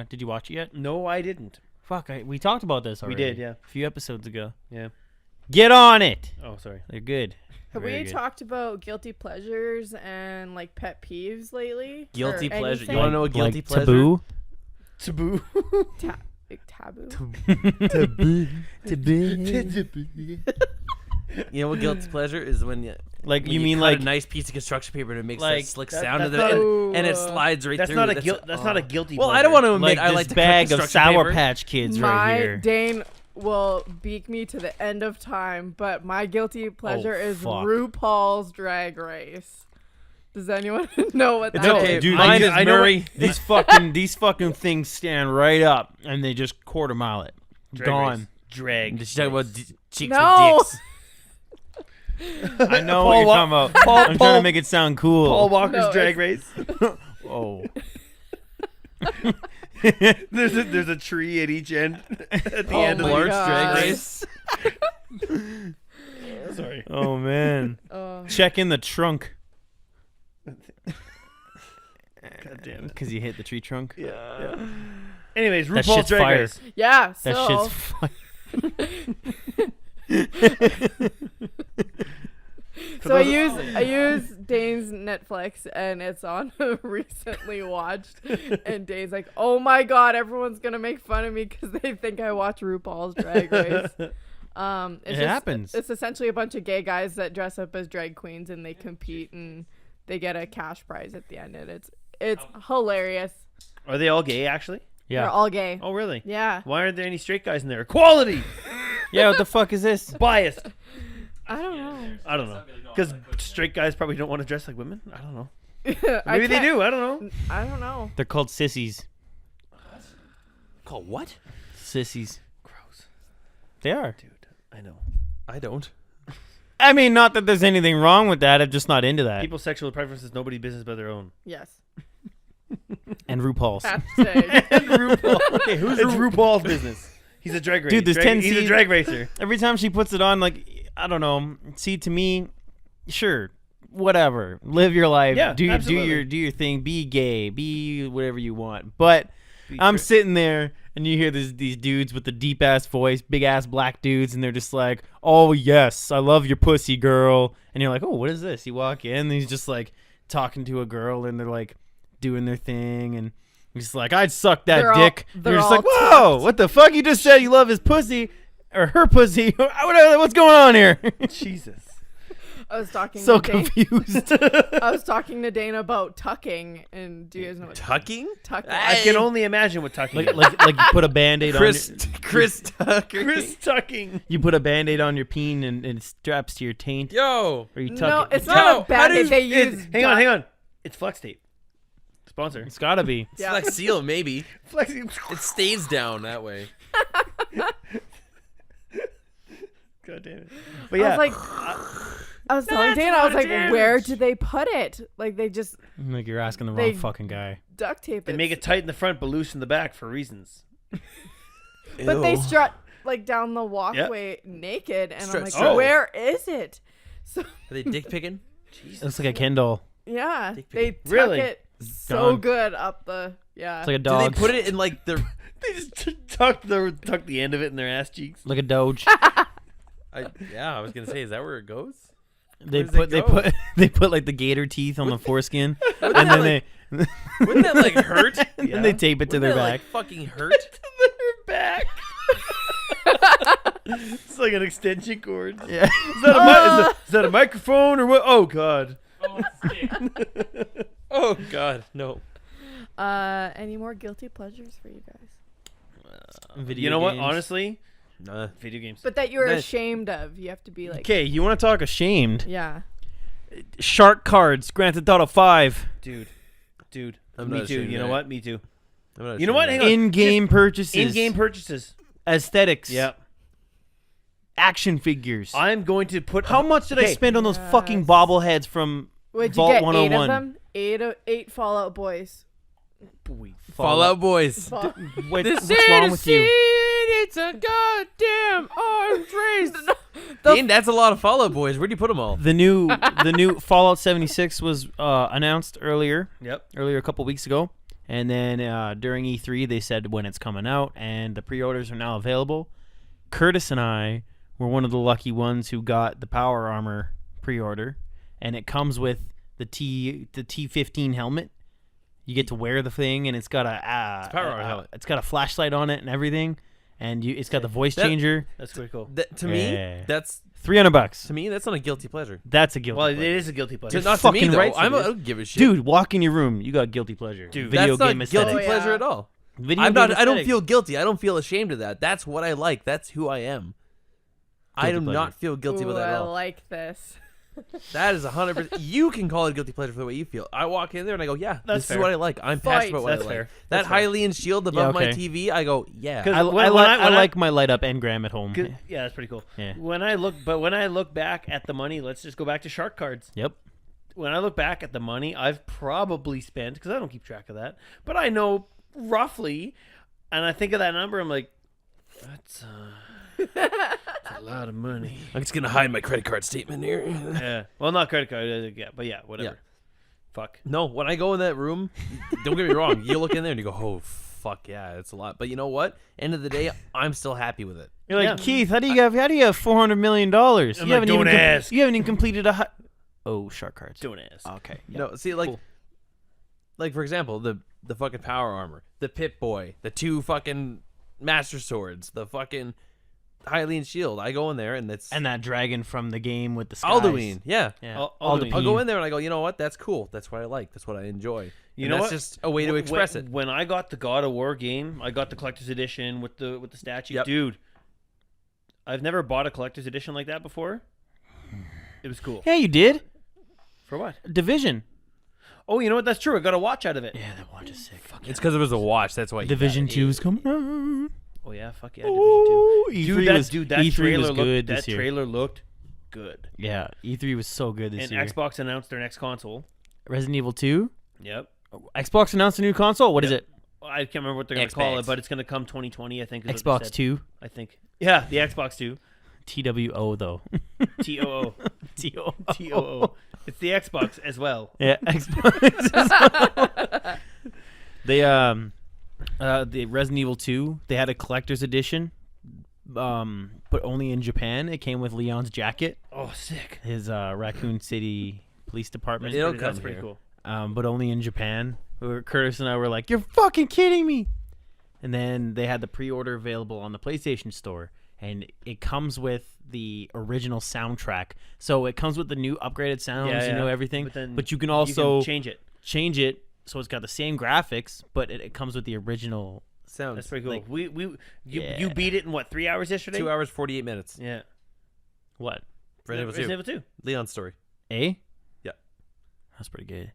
Did you watch it yet? No, I didn't. Fuck, we talked about this already. We did, yeah. A few episodes ago. Yeah. Get on it. Oh, sorry. They're good. Have Very we good. talked about guilty pleasures and like pet peeves lately? Guilty Or pleasure. anything? You want to know a guilty like pleasure? Taboo? Taboo. Taboo. Taboo. You know what guilty pleasure is when you Like, when you you mean cut like a nice piece of construction paper and it makes like, that slick that- sound that's of not- it, and it Ooh. slides right That's through. not a that's not a guilty. Well, I don't want to admit like I this like to cut bag of construction Sour paper. Patch Kids right here. Dane will beak me to the end of time, but my guilty pleasure is fuck. RuPaul's Drag Race. Does anyone know what that It's is? okay, Dude, mine I is I know Murray. these fucking things stand right up and they just quarter mile it. Gone. Drag. Did she talk about cheeks No. with dicks? I know Paul what you're Wa- talking about. Paul- I'm trying Paul- to make it sound cool. Paul Walker's No, Drag Race. Oh. There's a tree at each end at the Oh end of my the Large God. drag race. Sorry. Oh man. Oh. Check in the trunk. God damn it. Because you hit the tree trunk. Yeah. Anyways, That RuPaul's shit's Drag fire. Race. Yeah, That so shit's fire. so I use Dane's Netflix and it's on recently watched, and Dane's like, "Oh my god, everyone's gonna make fun of me because they think I watch RuPaul's Drag Race." It's It happens. It's essentially a bunch of gay guys that dress up as drag queens and they compete and they get a cash prize at the end, and it's hilarious. Are they all gay actually? They're Yeah. all gay. Oh really? Yeah, Why aren't there any straight guys in there? Equality. Yeah, what the fuck is this? Biased. I don't know. I don't know. Because straight guys probably don't want to dress like women. I don't know. I Maybe they can't- do. I don't know. I don't know. They're called sissies. Called what? Sissies. Gross. They are. Dude, I know. I don't. I mean, not that there's anything wrong with that. I'm just not into that. People's sexual preferences, nobody's business but their own. Yes. And RuPaul's. Hashtag. RuPaul. Okay, who's it's RuPaul's business. He's a drag racer. Dude, there's 10 He's a seasons. drag racer. Every time she puts it on, like, I don't know. See, to me, sure, whatever. Live your life. Yeah, do absolutely. your thing. Be gay. Be whatever you want. But Be I'm true. sitting there and you hear these dudes with the deep ass voice, big ass black dudes, and they're just like, "Oh yes, I love your pussy, girl." And you're like, "Oh, what is this?" You walk in, and he's just like talking to a girl, and they're like doing their thing, and he's just like, "I'd suck that They're all- dick." they're You're just all like, "Whoa, tucked. what the fuck? You just said you love his pussy or her pussy? What's going on here?" Jesus. I was talking So to Dane. confused. I was talking to Dane about tucking, and do you guys know what Tucking? tucking? I can only imagine what tucking is. like you put a band-aid Chris on Chris Tucker. Chris tucking. you put a band-aid on your peen and it straps to your taint, Yo. or you tuck No, it. it's Yo, not how a band-aid. do They you- use. Hang on. It's flex tape. Sponsor. It's gotta be. It's Yeah. like seal, maybe. Flex. It stays down that way. God damn it. But yeah. I was like, I was telling Dane, I was like, damage. where did they put it? Like they just Like you're asking the They- wrong fucking guy. duct tape they it. make it tight in the front but loose in the back for reasons. But they Ew. strut like down the walkway naked, and I'm Strut, like, strut. where is it? So Are they dick picking? It looks like a Ken doll. yeah, Dick they pic. tuck Really? it so Gone. good up the It's like a Do dog. they put it in like the? They just tuck the end of it in their ass cheeks. like a doge. Yeah, I was gonna say, is that where it goes? They Where does it put go? they put like the gator teeth on the foreskin, and then they Wouldn't that like hurt? and then they tape it to Wouldn't their that, back. like fucking hurt? Their back. It's like an extension cord. Yeah. Is that a microphone or what? Oh god. Oh God, no. Any more guilty pleasures for you guys? Video You know what? games. Honestly, Nah. video games. But that you're Nice. ashamed of. You have to be like, Okay, you want to talk ashamed? yeah. Shark cards, Grand Theft Auto 5. Dude. I'm Me not too. ashamed You of know that. what? Me too. I'm not You know what? ashamed Hang of on. In-game purchases. In-game purchases. Aesthetics. Yep. Action figures. I'm going to put. How much did I Okay. spend on those fucking Yes. bobbleheads from Would you Vault get 101? 8 of them? Eight Fallout Boys. Fallout Boys. What's wrong with you? It's a goddamn arms race. Dean, that's a lot of Fallout Boys. Where do you put them all? The new Fallout 76 was announced earlier Yep. a couple weeks ago, and then during E3 they said when it's coming out, and the pre-orders are now available. Curtis and I were one of the lucky ones who got the Power Armor pre-order, and it comes with the T15 helmet. You get to wear the thing, and it's got a Power Armor helmet. It's got a flashlight on it and everything, and it's got the voice That- changer. That's pretty cool. To me, Yeah. that's $300. that's not a guilty pleasure. That's a guilty Well, it pleasure. is a guilty pleasure. Not to me fucking though. right I it is. don't give a shit, Dude, walk in your room. You got guilty pleasure. Dude, Video That's game not aesthetic. guilty Oh, pleasure yeah. at all. Video I'm game not. I don't aesthetic. feel guilty. I don't feel ashamed of that. That's what I like. That's who I am. I do Guilty not pleasure. feel guilty about Ooh, that at I all. like this. That is 100%. You can call it a guilty pleasure for the way you feel. I walk in there and I go, yeah, That's this fair. is what I like. I'm Fight. passionate about what That's I like. fair. That That's fair. Hylian shield above my okay. TV, I go, yeah. 'Cause I when I like my light up engram at home. Yeah, that's pretty cool. Yeah. When I look back at the money, let's just go back to shark cards. Yep. When I look back at the money, I've probably spent, because I don't keep track of that, but I know roughly, and I think of that number, I'm like, that's a lot of money. I'm just going to hide my credit card statement here. Yeah. Well, not credit card, yeah, but yeah, whatever. Yeah. Fuck. No, when I go in that room, don't get me wrong. You look in there and you go, oh, fuck yeah, it's a lot. But you know what? End of the day, I'm still happy with it. You're like, Yeah. Keith, how do you have $400 million? You I'm like, don't ask. You haven't even completed a Oh, shark cards. Don't ask. Okay. Yeah. No, see, like, Cool. like for example, the fucking power armor, the Pit Boy, the 2 fucking Master Swords, the fucking Hylian shield. I go in there and it's And that dragon from the game with the skies. Alduin. Yeah. Yeah. Alduin. I'll go in there and I go, you know what? That's cool. That's what I like. That's what I enjoy. You And know that's what? just a way to express it. When I got the God of War game, I got the collector's edition with the statue. Yep. Dude, I've never bought a collector's edition like that before. It was cool. Yeah, you did. For what? Division. Oh, you know what? That's true. I got a watch out of it. Yeah, that watch is sick. It's because it was a watch. That's why. Division 2 is coming out. Oh yeah, fuck yeah, Ooh, Division 2. E3 Dude, that E3 trailer was looked good that this year. trailer looked good. Yeah, E3 was so good this And year. Xbox announced their next console. Resident Evil 2. Yep. Xbox announced a new console. What is it? I can't remember what they're going to call Xbox. it, but it's going to come 2020, I think. Is what they Xbox said. 2. I think. Yeah, the Xbox 2. TWO though. TOO. TO. TOO. It's the Xbox as well. Yeah, Xbox. They the Resident Evil 2, they had a collector's edition, but only in Japan. It came with Leon's jacket, Oh, sick. his Raccoon City Police Department, It'll That's come pretty here. cool. but only in Japan. Curtis and I were like, "You're fucking kidding me!" And then they had the pre-order available on the PlayStation Store, and it comes with the original soundtrack. So it comes with the new upgraded sounds, Yeah, you know, yeah. everything. But then But you can also change it. change it so it's got the same graphics, but it comes with the original. Sounds. That's pretty cool. Like- You Yeah. beat it in what, 3 hours yesterday? 2 hours 48 minutes. Yeah. What? Resident Evil 2. Evil 2. Leon's story. A? Yeah. That's pretty good.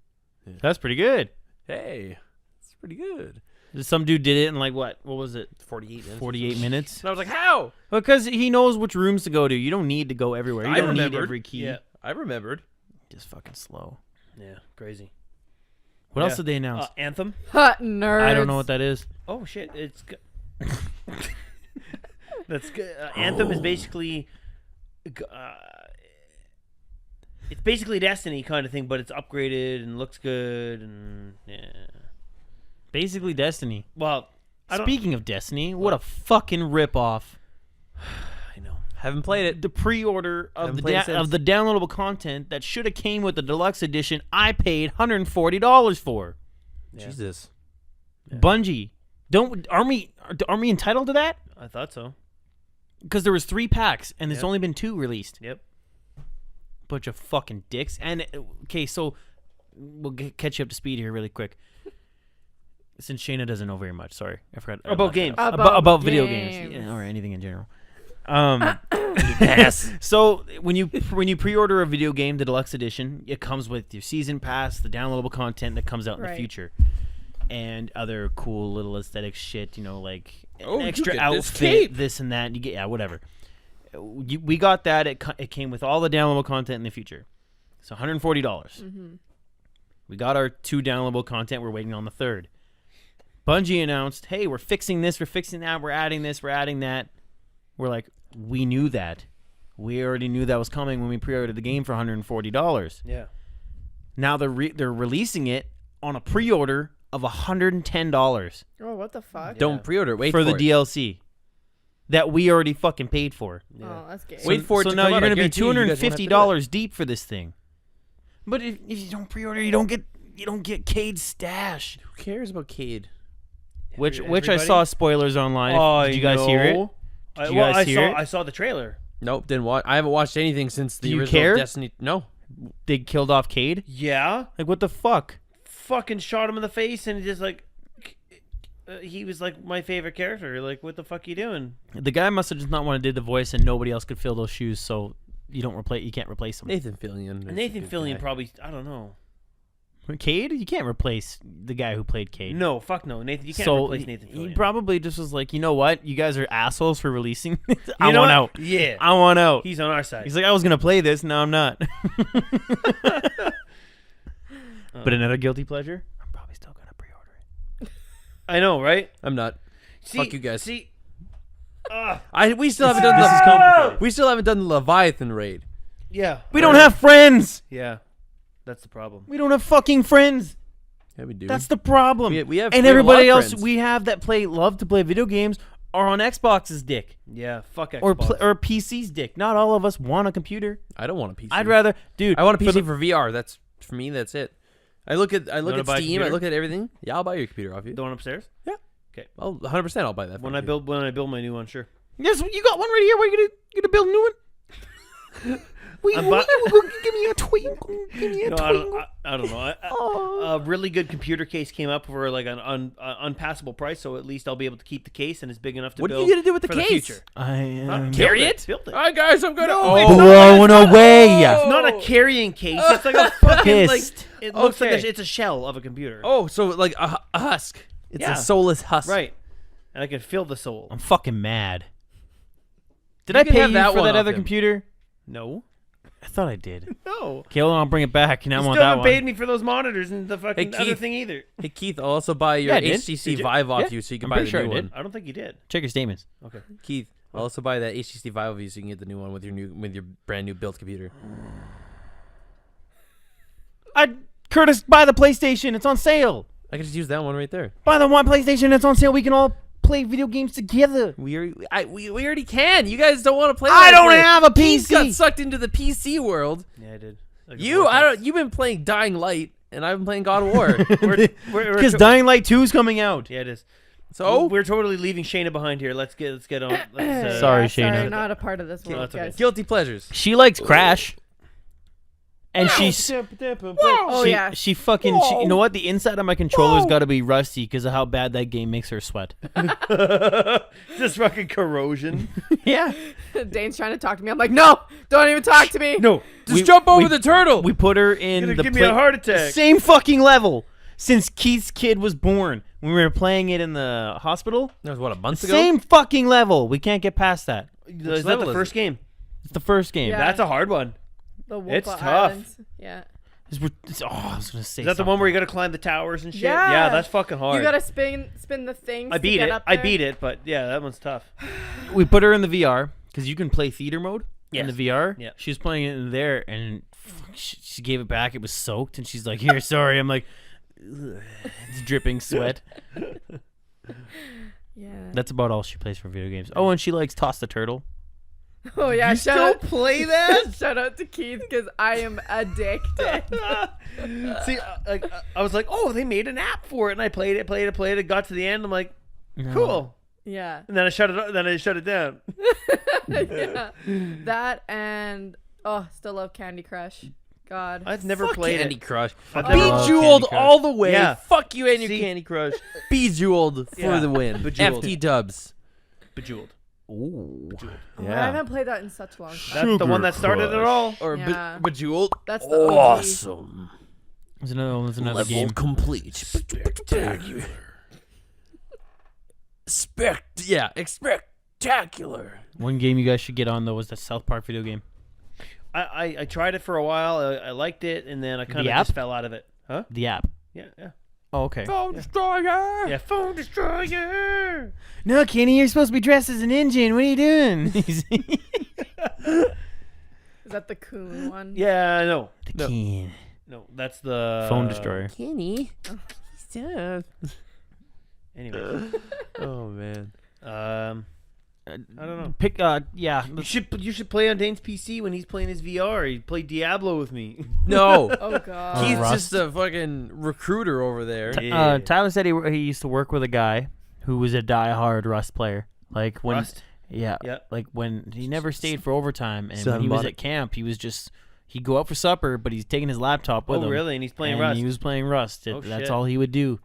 Yeah. That's pretty good. Hey, it's pretty good. Some dude did it in like what? What was it? 48 minutes. 48 minutes? And I was like, how? Because he knows which rooms to go to. You don't need to go everywhere. You I don't need remembered. every key. Yeah. I remembered. Just fucking slow. Yeah, crazy. What Yeah. else did they announce? Anthem. Hot nerds. I don't know what that is. Oh shit, it's good. That's good. Anthem is basically it's basically Destiny kind of thing, but it's upgraded and looks good and yeah. Basically Destiny. Well, I don't Speaking of Destiny, what a fucking ripoff. I know. Haven't played it. The pre-order of Haven't played it since. of the downloadable content that should have came with the deluxe edition, I paid $140 for. Yeah. Jesus. Yeah. Bungie, aren't we entitled to that? I thought so. Because there was 3 packs and there's Yep. only been 2 released. Yep. Bunch of fucking dicks. And okay, so we'll catch you up to speed here really quick. Since Shaina doesn't know very much, sorry, I forgot About games. about video games. games, yeah, or anything in general. Yes. So when you pre-order a video game, the deluxe edition, it comes with your season pass, the downloadable content that comes out in the Right. future, and other cool little aesthetic shit. Like Oh, an you extra get this outfit, cape. this and that. You get whatever. We got that. It came with all the downloadable content in the future. So $140. Mm-hmm. We got our 2 downloadable content. We're waiting on the 3rd. Bungie announced, hey, we're fixing this, we're fixing that, we're adding this, we're adding that. We're like, we knew that. We already knew that was coming when we pre-ordered the game for $140. Yeah. Now they're releasing it on a pre-order of $110 Oh, what the fuck? Don't pre-order. Wait for for the it. DLC that we already fucking paid for. Oh, that's gay. Wait for it So to now come you're out. I gonna be guarantee you guys won't have to do $250 deep for this thing. But if you don't pre-order, you don't get Cade's stash. Who cares about Cade? Which I Everybody? saw spoilers online. Did you guys hear it? Did you guys hear it? I saw the trailer. Nope, didn't watch. I haven't watched anything since the Do you original care? Destiny. No. They killed off Cade? Yeah. Like, what the fuck? Fucking shot him in the face and just like he was like my favorite character. Like, what the fuck you doing? The guy must have just not wanted to do the voice, and nobody else could fill those shoes, so you can't replace him. Nathan Fillion. is a Nathan good Fillion guy. probably. I don't know. Cade? You can't replace the guy who played Cade. No, fuck no. Nathan, you can't So replace Nathan he Fillion. probably just was like, you know what? You guys are assholes for releasing this. I You know want what? out. Yeah. I want out. He's on our side. He's like, I was gonna play this, now I'm not. But another guilty pleasure. I'm probably still gonna pre-order it. I know, right? I'm not. See, Fuck you guys. See, We still haven't done This is the. complicated. We still haven't done the Leviathan raid. yeah. We don't have friends. Yeah, that's the problem. We don't have fucking friends. Yeah, we do. That's the problem. We have and we have a lot everybody of else friends. we have that love to play video games are on Xbox's dick Yeah, fuck Xbox. or PC's dick. Not all of us want a computer. I don't want a PC. I'd rather, dude. I want a for PC the- for VR. That's for me. That's it. I look at wanna Steam. buy a I computer? look at everything. Yeah, I'll buy your computer off you. the one upstairs. I'll 100%. I'll buy that. When for I you. build my new one, sure. Yes, you got one right here. Why you gonna build a new one? I'm Give me a twinkle. Give me a No, twinkle. I don't know. A really good computer case came up for like an unpassable price, so at least I'll be able to keep the case and it's big enough to What are build. you gonna do with the for case? future. I am Carry Build it? Build it. All right, guys. I'm gonna. No, it's blown away. It's not a carrying case. It's like a fucking like. Pissed. It looks like Okay. it's a shell of a computer. Oh, so like a husk. It's Yeah. a soulless husk. Right. And I can feel the soul. I'm fucking mad. Did You I can pay have you that for one that off other him. computer? No. I thought I did. No. Okay, well, I'll bring it back. Now I You want still that haven't one. paid me for those monitors and the fucking Hey, other Keith. thing either. Hey Keith, I'll also buy your Yeah, I did. HTC Did you? Vive off Yeah, you, so you can I'm buy pretty the sure new I did. one. I don't think you did. Check your statements. Okay. Keith, I'll also buy that HTC Vive off you, so you can get the new one with your brand new built computer. Curtis, buy the PlayStation. It's on sale. I can just use that one right there. Buy the one PlayStation. It's on sale. We can all play video games together. We already can. You guys don't want to play. I that don't way. have a Keith got PC. sucked into the PC world. Yeah, I did. Like You've been playing Dying Light, and I've been playing God of War. Because Dying Light 2 is coming out. Yeah, it is. So we're totally leaving Shayna behind here. Let's get on. Let's, Sorry, Yeah, Shaina. not a part of this world, that's okay. guys. guilty pleasures. She likes Crash. And she's Oh, she, yeah. she fucking you know what? The inside of my controller's got to be rusty because of how bad that game makes her sweat. Just fucking corrosion. Yeah. Dane's trying to talk to me. I'm like, no, don't even talk to me. No, Just jump over the turtle. We put her in gonna the give me a heart attack. same fucking level since Keith's kid was born. When we were playing it in the hospital, that was what, a month ago. same fucking level. We can't get past that. Is that level the is first game? It's the first game. Yeah. That's a hard one. The It's Wolfa tough. Islands. Yeah. I was gonna say. Is that the one where you got to climb the towers and shit? Yeah. Yeah, that's fucking hard. You gotta spin the things. I to beat get it. Up I there. beat it, but yeah, that one's tough. We put her in the VR because you can play theater mode in Yes. the VR. Yeah. She was playing it in there, and she gave it back. It was soaked, and she's like, "Here, sorry." I'm like, "Ugh." It's dripping sweat. Yeah. That's about all she plays for video games. Oh, and she likes Toss the Turtle. Oh yeah. You shout still out, play that? shout out to Keith because I am addicted. See, I was like, oh, they made an app for it, and I played it. It got to the end. I'm like, cool. Yeah. And then I shut it down. Yeah. That and still love Candy Crush. God. I've never Fuck played Candy it. Crush. I've never loved Bejeweled Candy Crush. all the way. Yeah. Fuck you and your See? Candy Crush. Bejeweled for Yeah. the win. Bejeweled. FT dubs. Bejeweled. Ooh. I haven't played that in such a long time. That's the one that started it all. Or Yeah. Bejeweled. That's the OG. Awesome. There's another game. Complete. Spectacular. Spectacular. One game you guys should get on though was the South Park video game. I tried it for a while. I liked it, and then I kind of The app? just fell out of it. Huh? The app. Yeah. Oh, okay. Phone destroyer. Yeah, Phone Destroyer. No, Kenny, you're supposed to be dressed as an engine. What are you doing? Is that the coon one? Yeah, no. The King. No, that's the Phone Destroyer. Kenny. Anyway, Oh man. I don't know. Pick. Yeah. You should play on Dane's PC when he's playing his VR. He played Diablo with me. No. Oh god. He's Rust. just a fucking recruiter over there. Yeah. Tyler said he used to work with a guy who was a die-hard Rust player. Like when, Rust? yeah, Yeah. like when he never stayed for overtime, and Son when he was bought at camp, he was just he'd go out for supper, but he's taking his laptop with Oh, him. really? And he's playing and Rust. He was playing Rust. Oh, That's shit. all he would do,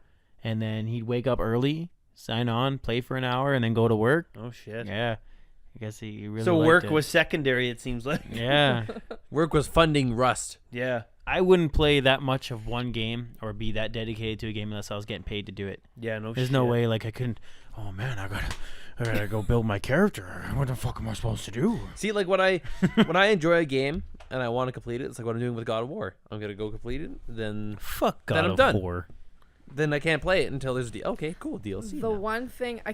and then he'd wake up early, sign on, play for an hour, and then go to work. Oh shit. Yeah, I guess he really. So liked work it. was secondary. It seems like. Yeah. Work was funding Rust. Yeah. I wouldn't play that much of one game or be that dedicated to a game unless I was getting paid to do it. Yeah. No. There's no way, like, I couldn't. Oh man, I gotta go build my character. What the fuck am I supposed to do? See, like when I enjoy a game and I want to complete it, it's like what I'm doing with God of War. I'm gonna go complete it, then Fuck Then God I'm of done. War. I can't play it until there's okay, cool DLC. The now. one thing I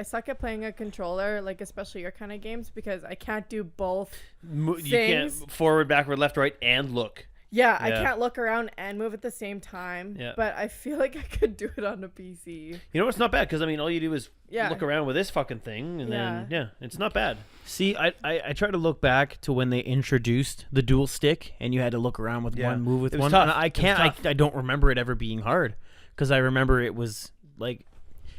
suck at playing a controller, like especially your kind of games, because I can't do both. You can't Things. forward, backward, left, right, and look. Yeah, I Yeah. can't look around and move at the same time. Yeah. But I feel like I could do it on a PC. You know, it's not bad because I mean, all you do is Yeah. look around with this fucking thing, and then yeah, it's not bad. See, I try to look back to when they introduced the dual stick, and you had to look around with Yeah. one, move with It was one. tough. And I It was can't. tough. I don't remember it ever being hard, because I remember it was like,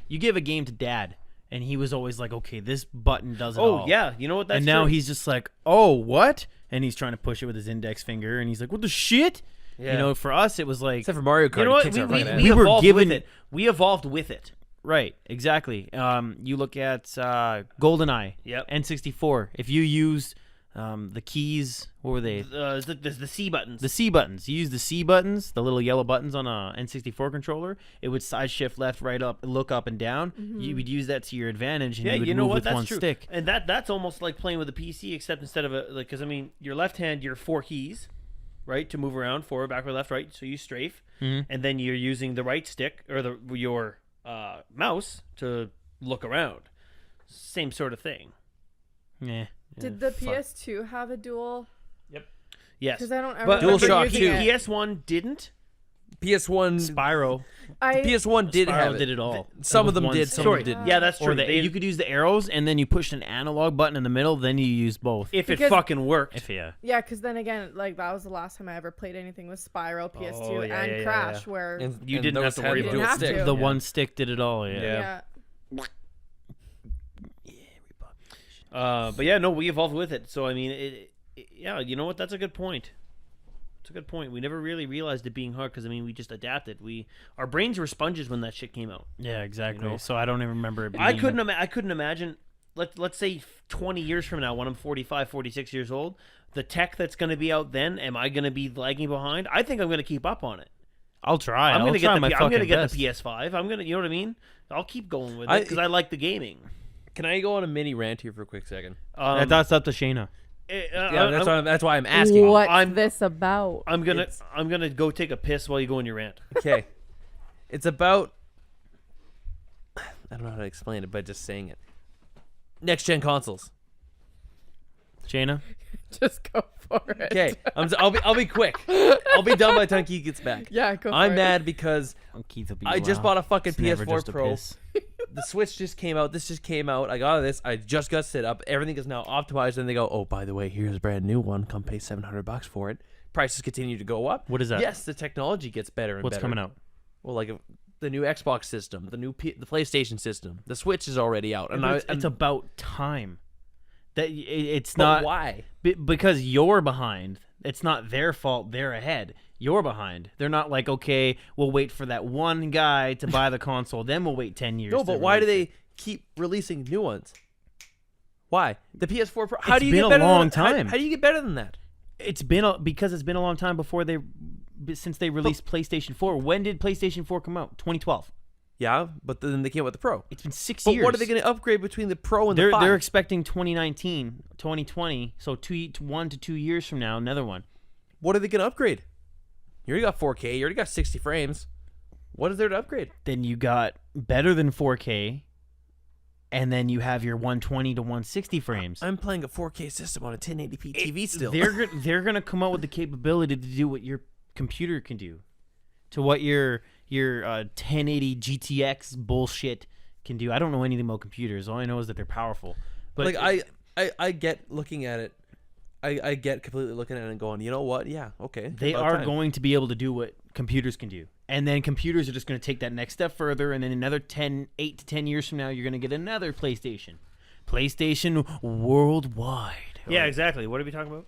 you give a game to Dad, and he was always like, "Okay, this button does it all." Oh yeah, you know what? That's and now true. he's just like, "Oh, what?" And he's trying to push it with his index finger, and he's like, "What the shit?" Yeah. You know, for us, it was like, Except for Mario Kart, You know it what? kicks our We fucking ass. we were evolved given- with it. We evolved with it. right, exactly. You look at GoldenEye, Yep. N64. If you used the keys, what were they? There's the C buttons. The C buttons. You use the C buttons, the little yellow buttons on a N64 controller. It would side shift left, right, up, look up and down. You would use that to your advantage, and yeah, you would you know move what? with That's one true. stick. And that's almost like playing with a PC, except instead of because I mean, your left hand, your 4 keys, right, to move around, forward, backward, left, right. So you strafe, Mhm. and then you're using the right stick or your mouse to look around. Same sort of thing. Yeah. Did the fuck. PS2 have a dual? Yes, Because I don't ever but remember DualShock using 2. it. PS1 didn't. PS1, Spyro. PS1 did Spyro have it. did it all. Some of With them one did, stick. some Sorry, of them didn't. yeah, that's Or true. you could use the arrows, and then you pushed an analog button in the middle. Then you use both. if it Because- fucking worked. If yeah. Yeah, because then again, like that was the last time I ever played anything with Spyro, PS2, Oh, yeah, and yeah, yeah, Crash, yeah. where And, You and didn't those have to had worry the about dual it. stick. You The Yeah. one stick did it all. Yeah. Yeah. yeah. But yeah, no, we evolved with it. So I mean, yeah, you know what? That's a good point. It's a good point. We never really realized it being hard because I mean, we just adapted. Our brains were sponges when that shit came out. Yeah, exactly. You know? So I don't even remember it being. I couldn't imagine. Let's say 20 years from now, when I'm 45, 46 years old, the tech that's going to be out then, am I going to be lagging behind? I think I'm going to keep up on it. I'll try. I'm going to try my get the I'm going to fucking get best. the PS5. I'm going to, you know what I mean? I'll keep going with I- it because I like the gaming. Can I go on a mini rant here for a quick second? That's up to Shayna. Yeah, that's why I'm asking. What's I'm- this about? I'm gonna go take a piss while you go on your rant. Okay. It's about I don't know how to explain it, but just saying it. Next gen consoles. Shayna. Just go for it. Okay. I'll be quick. I'll be done by the time Keith gets back. Yeah, go for I'm it. mad because Keith will be I just loud. bought a fucking It's never PS4 just a Pro. piss. The Switch just came out. This just came out. I got this. I just got set up. Everything is now optimized. And they go, oh, by the way, here's a brand new one. Come pay $700 for it. Prices continue to go up. What is that? Yes, the technology gets better and What's better. coming out? Well, like the new Xbox system, the the PlayStation system, the Switch is already out. And It's about time. That it's but not why? because you're behind. It's not their fault. They're ahead. You're behind. They're not like, okay, we'll wait for that one guy to buy the console, then we'll wait 10 years. No, to but why do release it. they keep releasing new ones? Why? The PS4 Pro. How It's do you been get a better long than, how- time. How do you get better than that? Because it's been a long time since they released PlayStation 4. When did PlayStation 4 come out? 2012. Yeah, but then they came with the Pro. It's been 6 But years. what are they going to upgrade between the Pro and the They're 5? they're expecting 2019, 2020. So 1 to 2 years from now, another one. What are they going to upgrade? You already got 4K. You already got 60 frames. What is there to upgrade? Then you got better than 4K, and then you have your 120 to 160 frames. I'm playing a 4K system on a 1080p TV still. They're gonna come out with the capability to do what your computer can do, to what your 1080 GTX bullshit can do. I don't know anything about computers. All I know is that they're powerful. But like I get looking at it. I get completely looking at it and going, you know what? Yeah, okay. they about are time. going to be able to do what computers can do, and then computers are just going to take that next step further, and then another 8 to 10 years from now, you're going to get another PlayStation worldwide. Yeah, exactly. What are we talking about?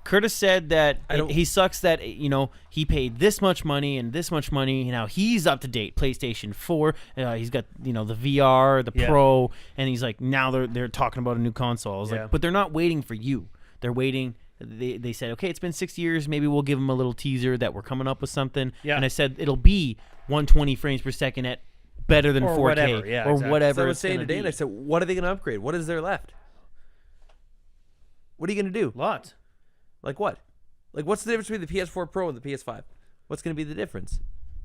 Curtis said that don't- he sucks that he paid this much money and this much money. Now he's up to date. PlayStation 4. He's got the VR, the Yeah. Pro, and he's like, now they're talking about a new console. I was Yeah. like, but they're not waiting for you. They're waiting. They said, okay, it's been 6 years. Maybe we'll give them a little teaser that we're coming up with something. Yeah. And I said it'll be 120 frames per second at better than Or 4K whatever, yeah, or exactly. whatever. So I was it's saying gonna today, be. and I said, what are they going to upgrade? What is there left? What are you going to do? Lots. Like what? Like what's the difference between the PS4 Pro and the PS5? What's going to be the difference?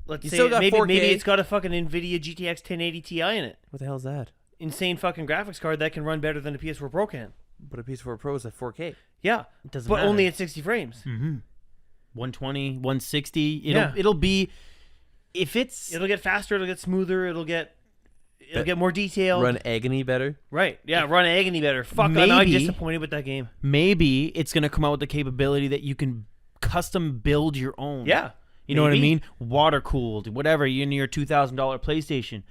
Let's You say still got maybe 4K. it's got a fucking NVIDIA GTX 1080 Ti in it. What the hell is that? Insane fucking graphics card that can run better than a PS4 Pro can. But a PS4 Pro is at 4K. Yeah, It doesn't but matter. only at 60 frames. 120, 160. Yeah. It'll be if it's It'll get faster. It'll get smoother. It'll get more detailed. Run Agony better. Right. Yeah. Run Agony better. Fuck. I'm Maybe- disappointed with that game. maybe it's going to come out with the capability that you can custom build your own. Yeah. You know what I maybe. mean? Water cooled, whatever, in your $2,000 PlayStation.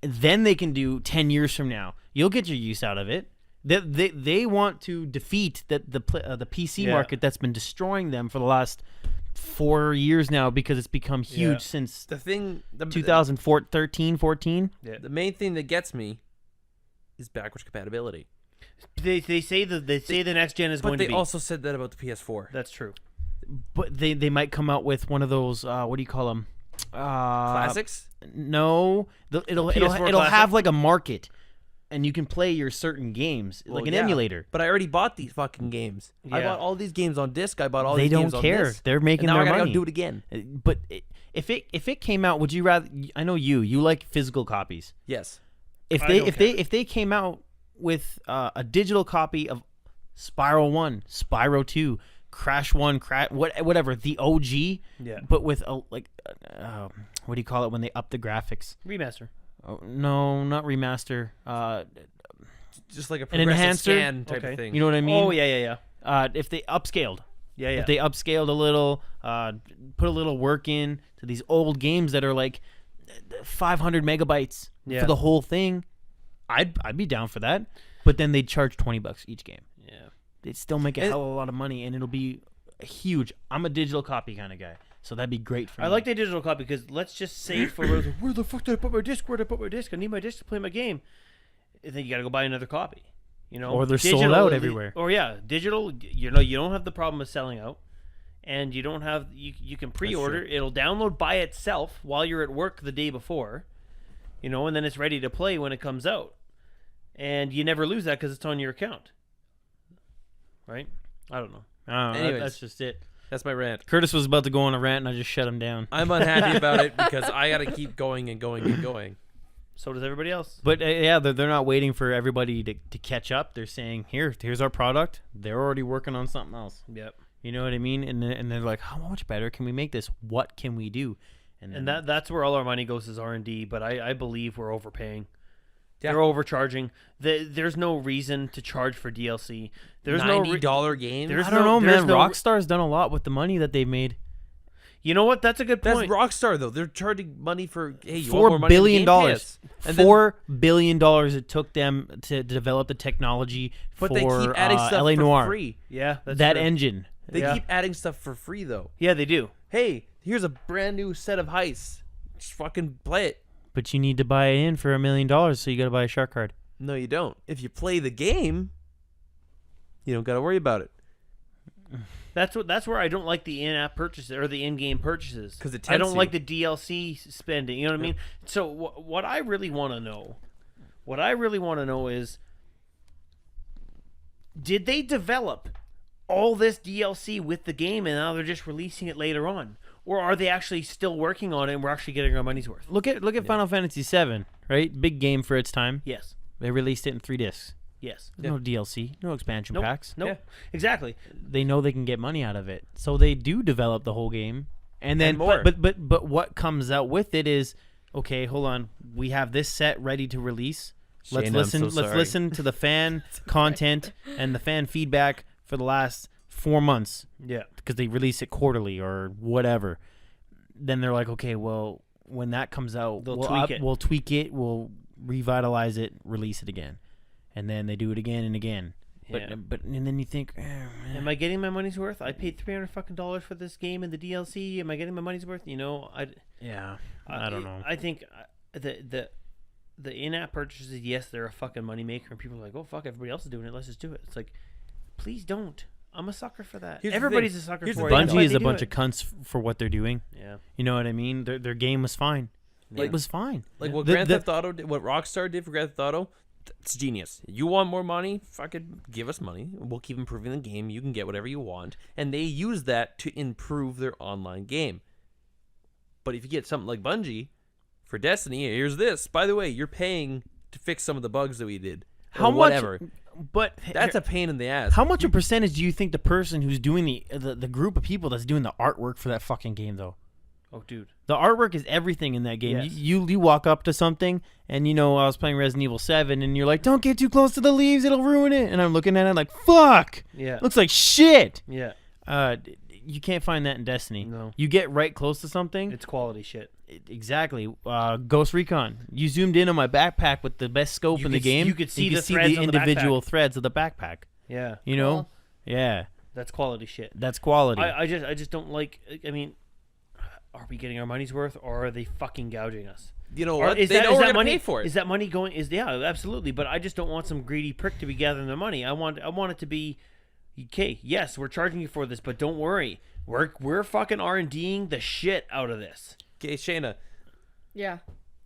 Then they can do 10 years from now. You'll get your use out of it. They want to defeat the PC Yeah. market that's been destroying them for the last 4 years now because it's become huge Yeah. since The thing, 2013, 14. the main thing that gets me is backwards compatibility. They say the next gen is But going they to be. also said that about the PS4. That's true. But they might come out with one of those, what do you call them? Classics? No, it'll PS4 have Classic? like a market, and you can play your certain games like Well, an yeah, emulator. But I already bought these fucking games. I Yeah. bought all these games on disc. I bought all They these don't games on care. disc. They're making and now their I gotta money. go do it again. But if it came out, would you rather? I know you like physical copies. Yes. If I they don't if they came out with a digital copy of Spyro 1, Spyro 2, Crash 1, whatever, the OG, Yeah. but with a what do you call it when they up the graphics? Remaster. Oh, no, not remaster. Just like a An progressive enhancer? scan type Okay. of thing. You know what I mean? Oh yeah. If they upscaled. Yeah. If they upscaled a little, put a little work in to these old games that are like 500 megabytes Yeah. for the whole thing, I'd be down for that. But then they'd charge $20 each game. Yeah. They'd still make a And- hell of a lot of money, and it'll be huge. I'm a digital copy kind of guy, so that'd be great for me. I like the digital copy because let's just say for where the fuck did I put my disc? Where did I put my disc? I need my disc to play my game. And then you got to go buy another copy. You know, Or they're sold out everywhere. Or yeah, digital. You don't have the problem of selling out, and you don't have you can pre-order. It'll download by itself while you're at work the day before, and then it's ready to play when it comes out, and you never lose that because it's on your account. Right? I don't know. Anyways. That's just it. That's my rant. Curtis was about to go on a rant, and I just shut him down. I'm unhappy about it because I got to keep going and going and going. So does everybody else. But yeah, they're not waiting for everybody to catch up. They're saying, here's our product. They're already working on something else. Yep. You know what I mean? And they're like, how much better can we make this? What can we do? And that's where all our money goes is R&D. But I believe we're overpaying. Yeah. They're overcharging. There's no reason to charge for DLC. There's no $90 game. there's I don't know, there's man. Rockstar's done a lot with the money that they've made. You know what? That's a good That's point. Rockstar though. They're charging money for you want more $4 money on billion. Game Pass. And then- $4 billion it took them to develop the technology but for they keep adding stuff LA for Noire. free. Yeah, that's That true. engine. They Yeah. keep adding stuff for free though. Yeah, they do. Hey, here's a brand new set of heists. Just fucking play it. But you need to buy it in for $1 million, so you got to buy a shark card. No, you don't. If you play the game, You don't got to worry about it. That's where I don't like the in-app purchases or the in-game purchases. 'Cause it I don't tempts like you. the DLC spending. You know what I mean? So what I really want to know, is, did they develop all this DLC with the game and now they're just releasing it later on, or are they actually still working on it and we're actually getting our money's worth? Look at Final Fantasy VII, right? Big game for its time. Yes. They released it in 3 discs. Yes. No DLC, no expansion Nope. packs. Nope. Yeah. Exactly. They know they can get money out of it, so they do develop the whole game, and then And more. But what comes out with it is, okay, hold on, we have this set ready to release. Let's Shaina, I'm listen. so Let's sorry. listen to the fan content and the fan feedback for the last 4 months Yeah. because they release it quarterly or whatever. Then they're like, okay, well, when that comes out, They'll we'll tweak it. We'll tweak it. We'll revitalize it, release it again, and then they do it again and again. Yeah. But and then you think, Am I getting my money's worth? I paid $300 for this game and the DLC. Am I getting my money's worth? You know, yeah, I don't know. I think the in-app purchases, yes, they're a fucking moneymaker, and people are like, oh fuck, everybody else is doing it. Let's just do it. It's like, please don't. I'm a sucker for that. Here's the Everybody's thing. a sucker Here's the for thing, it. Bungie is a bunch of cunts for what they're doing. Yeah. You know what I mean? Their game was fine. Like- It was fine. Like what The- Grand the- Theft Auto did, what Rockstar did for Grand Theft Auto, it's genius. You want more money? Fucking give us money. We'll keep improving the game. You can get whatever you want. And they use that to improve their online game. But if you get something like Bungie for Destiny, here's this. By the way, you're paying to fix some of the bugs that we did. Or How whatever. much? But That's a pain in the ass. how much a percentage do you think the person who's doing the group of people that's doing the artwork for that fucking game though? Oh, dude. The artwork is everything in that game. Yes. You walk up to something, and I was playing Resident Evil 7, and you're like, "Don't get too close to the leaves; it'll ruin it." And I'm looking at it like, "Fuck, Yeah. looks like shit." Yeah. You can't find that in Destiny. No. You get right close to something. It's quality shit. Exactly. Ghost Recon. You zoomed in on my backpack with the best scope You in the could- game. you could see the threads on the individual backpack. threads of the backpack. Yeah. You know? Cool. Yeah. That's quality shit. That's quality. I just don't like. I mean, are we getting our money's worth, or are they fucking gouging us? You know Or what? is They that, know is we're that gonna money pay for it. Is that money going? Yeah, absolutely. But I just don't want some greedy prick to be gathering the money. I want it to be, okay. Yes, we're charging you for this, but don't worry, we're fucking R&Ding the shit out of this. Okay, Shaina, Yeah.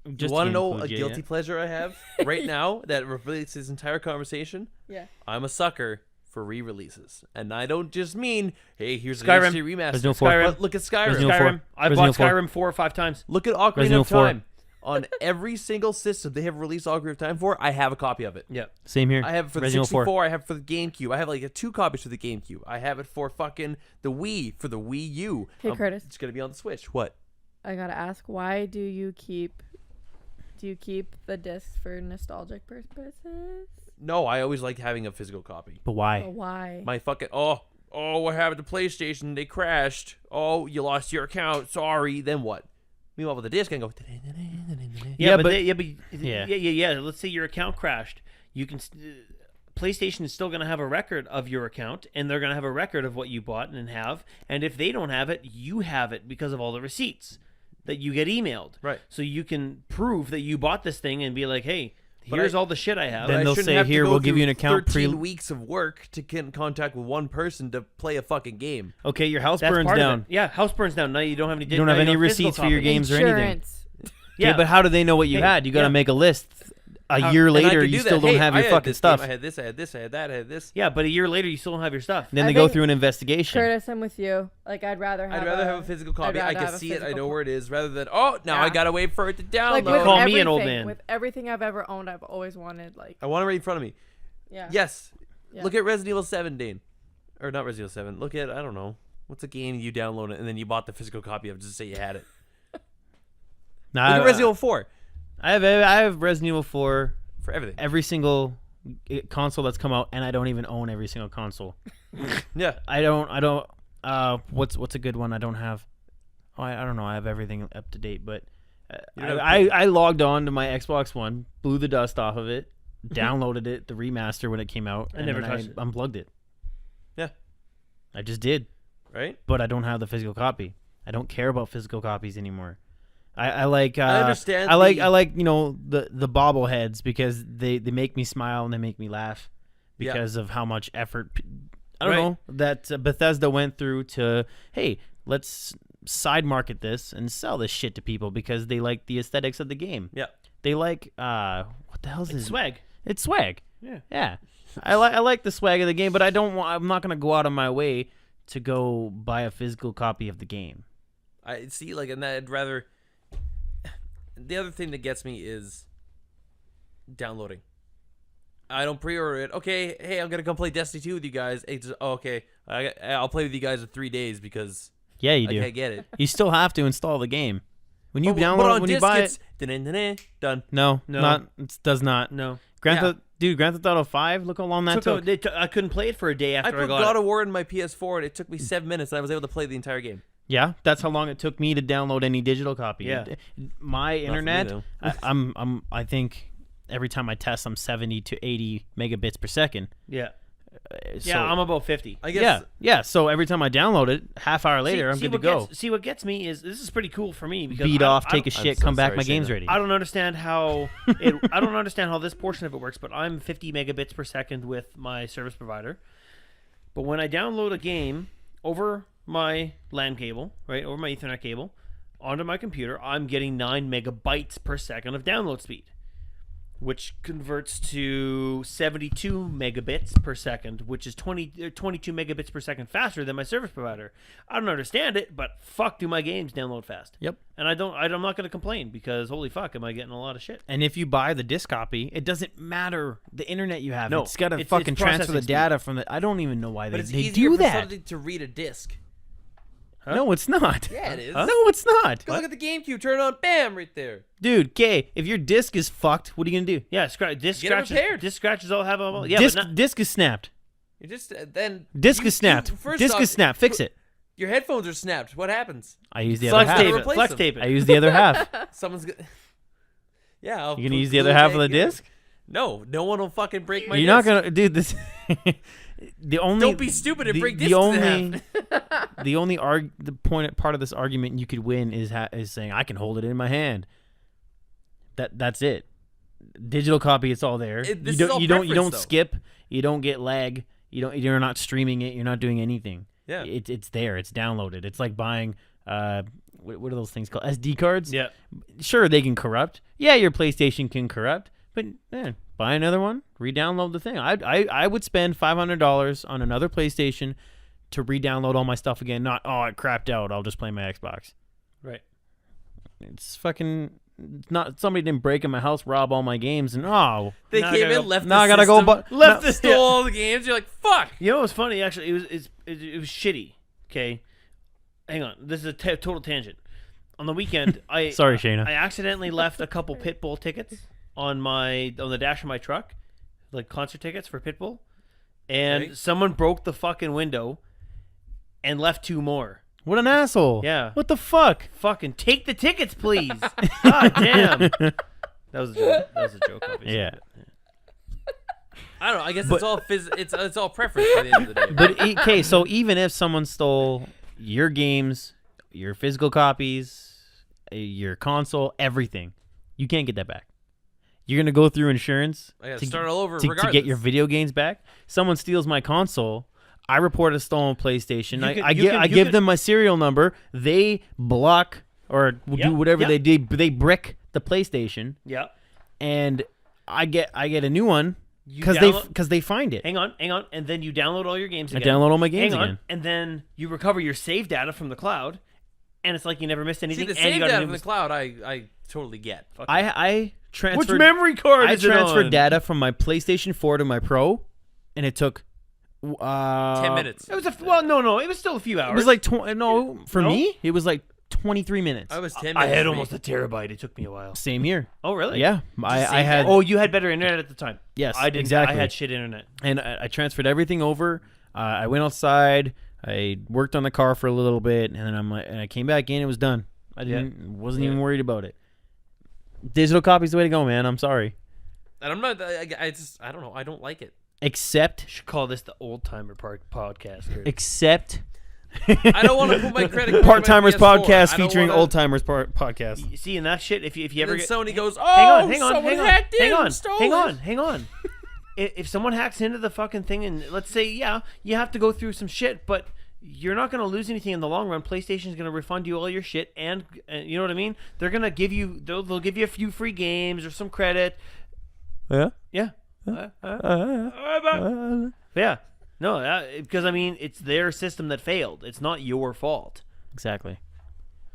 you want to know a guilty pleasure I have right now that replaces this entire conversation? Yeah. I'm a sucker for re-releases, and I don't just mean, hey, here's Skyrim. an HD remaster. Resident Evil 4. Skyrim. But look at Skyrim. Resident Evil 4. Skyrim. I've Resident bought Evil 4. Skyrim 4 or 5 times. Look at Ocarina Resident of Evil 4. Time. On every single system they have released Ocarina of Time for, I have a copy of it. Yeah. Same here. I have it for the Resident Evil 4. 64. I have it for the GameCube. I have like 2 copies for the GameCube. I have it for fucking the Wii, for the Wii U. Hey, Curtis. It's gonna be on the Switch. What? I gotta ask, why do you keep the discs for nostalgic purposes? No, I always like having a physical copy. But why? But why? My fucking what happened to PlayStation? They crashed. Oh, you lost your account. Sorry. Then what? Meanwhile, with the disc, I can go. Yeah, but but- yeah. Let's say your account crashed. You can. PlayStation is still going to have a record of your account, and they're going to have a record of what you bought and have. And if they don't have it, you have it because of all the receipts that you get emailed. Right. So you can prove that you bought this thing and be like, hey, But here's I- all the shit I have. Then I they'll shouldn't say, have to "Here, go we'll give you an through account 13 pre- weeks of work to get in contact with one person to play a fucking game. Okay, your house That's burns part of down. it. Yeah, house burns down. Now you don't have any. You don't have now any physical receipts for your copies. games or anything. Insurance. Yeah, but how do they know what you Hey, had? You got to yeah. make a list. A year And I later, could you do still that. don't Hey, have I your had fucking this stuff. game, I had this. I had this. I had that. I had this. Yeah, but a year later, you still don't have your stuff. Then I they go think- through an investigation. Curtis, I'm with you. Like, I'd rather have. I'd rather have a physical copy. I rather can have a see it. I physical know co- where it is, rather than now I Yeah. gotta wait for it to download. Like with Call me everything, an old man. With everything I've ever owned, I've always wanted like. I want it right in front of me. Yeah. Yes. Yeah. Look at Resident Evil 7, Dane. Or not Resident Evil 7. Look at, I don't know. What's a game you download it and then you bought the physical copy of just to say you had it? Nah, Look at Resident Evil 4 I have Resident Evil 4 for everything. every single console that's come out, and I don't even own every single console. Yeah. I don't. What's a good one? I don't have. Oh, I don't know. I have everything up to date, but You don't have I logged on to my Xbox One, blew the dust off of it, downloaded it, the remaster when it came out, and never then touched it. unplugged it. Yeah. I just did, Right? but I don't have the physical copy. I don't care about physical copies anymore. I like. I understand I like the- the bobbleheads because they make me smile and they make me laugh. because of how much effort. I don't Right. know that Bethesda went through to. Hey, let's side market this and sell this shit to people because they like the aesthetics of the game. Yeah. They like what the hell is It's this? swag. It's swag. Yeah. Yeah. I like the swag of the game, but I'm not gonna go out of my way to go buy a physical copy of the game. I see, like, and I'd rather. The other thing that gets me is downloading. I don't pre-order it. Okay, hey, I'm gonna come play Destiny 2 with you guys. Okay, I'll play with you guys in 3 days because Yeah, you I do. can't get it. You still have to install the game. When you But download on it, when you disc, buy it's done. no, No. it does not. No. Grand Yeah. Theft Auto 5, look how long that took. I couldn't play it for a day I after I put got God it. of War in my PS4 and it took me 7 minutes and I was able to play the entire game. Yeah, that's how long it took me to download any digital copy. Yeah. My for me, internet, though. I think every time I test, I'm 70 to 80 megabits per second. Yeah. So, Yeah, I'm about 50. I guess. yeah. So every time I download it, half hour later, I'm good to go. See what gets me is this is pretty cool for me because Beat I- off, I take a don't- shit, so come back. sorry, My game's Shaina. ready. I don't understand how I don't understand how this portion of it works, but I'm 50 megabits per second with my service provider. But when I download a game over my LAN cable, right, over my Ethernet cable, onto my computer, I'm getting 9 megabytes per second of download speed, which converts to 72 megabits per second, which is 22 megabits per second faster than my service provider. I don't understand it, but fuck, do my games download fast. Yep. And I'm not going to complain because holy fuck, am I getting a lot of shit. And if you buy the disc copy, it doesn't matter the internet you have. No, It's got to it's fucking transfer processing the speed. data from the. I don't even know why But they it's they easier do for that. something to read a disc. No, it's not. Yeah, it is. No, it's not. Go look at the GameCube, turn it on, bam, right there. Dude, Kay, if your disc is fucked, what are you gonna do? Yeah, disc scratches all have a yeah, disc, but not, disc is snapped. You just then Disc you- is snapped. first Disc off, is snapped. Fix it. Your headphones are snapped. What happens? I use the other flex half. tape it. Replace Flex them. tape I it. use the other half. Someone's gonna. Yeah, I'll You gonna put use the glue other half of the back in. disc? No, no one will fucking break my. You're not disc. gonna, dude. This. The only. Don't be stupid and break discs the in only. half. The only part of this argument you could win is saying I can hold it in my hand. That's it. Digital copy, it's all there. This you is all don't preference, though. skip. You don't get lag. You're not streaming it. You're not doing anything. Yeah. It's there. It's downloaded. It's like buying what are those things called? SD cards. yeah. Sure, they can corrupt. Yeah, your PlayStation can corrupt, but buy another one, re-download the thing. I would spend $500 on another PlayStation to re-download all my stuff again. Not it crapped out. I'll just play my Xbox. Right. It's fucking not somebody didn't break in my house, rob all my games, and They Now I came gotta in, go- left. now the I gotta go system, bu- left no- the stole all the games. You're like, fuck. You know what's funny? Actually, it was shitty. Okay, hang on. This is a total tangent. On the weekend, Sorry, Shaina. I accidentally left a couple Pitbull tickets on the dash of my truck, like concert tickets for Pitbull, and Okay. someone broke the fucking window and left 2 more. What an asshole! Yeah. What the fuck? Fucking take the tickets, please. God damn. That was a joke. Obviously. Yeah. I don't know. I guess it's all it's all preference by the end of the day. But okay, so even if someone stole your games, your physical copies, your console, everything, you can't get that back. You're gonna go through insurance I gotta start all over to regardless. get your video games back. Someone steals my console. I report a stolen PlayStation. I give them my serial number. They block or do whatever they do. They brick the PlayStation, Yeah. and I get a new one You because download- they find it. Hang on, and then you download all your games I again. download all my games Hang on, again. and then you recover your save data from the cloud, and it's like you never missed See, anything. the and you save got a data new from the cloud, I totally get. I transferred. Which memory card I is it transferred on? data from my PlayStation 4 to my Pro, and it took 10 minutes. It was it was still a few hours. It was like for No? me, it was like 23 minutes. I was 10 I minutes. had for almost me. a terabyte. It took me a while. Same here. Oh really? Yeah, I save had. Oh, you had better internet at the time. Yes, I didn't. exactly. I had shit internet. And I transferred everything over. I went outside. I worked on the car for a little bit, and then and I came back in. It was done. I wasn't even worried about it. Digital copy's the way to go, man. I'm sorry. And I'm not. I don't know. I don't like it. Except Should call this the old timer podcast. Kurt. except I don't want to put my credit card. Part Timers on my PS4. podcast I don't featuring wanna- Old Timers podcast. You see, in that shit, if you And ever then get Sony goes, oh, hang on, someone hang on, hacked in, hang on, stole hang it." on, hang on. if someone hacks into the fucking thing, and let's say, yeah, you have to go through some shit, but you're not going to lose anything in the long run. PlayStation's going to refund you all your shit, and you know what I mean? They're going to give you, they'll give you a few free games or some credit. Yeah. Yeah. Yeah. No, because I mean, it's their system that failed. It's not your fault. Exactly.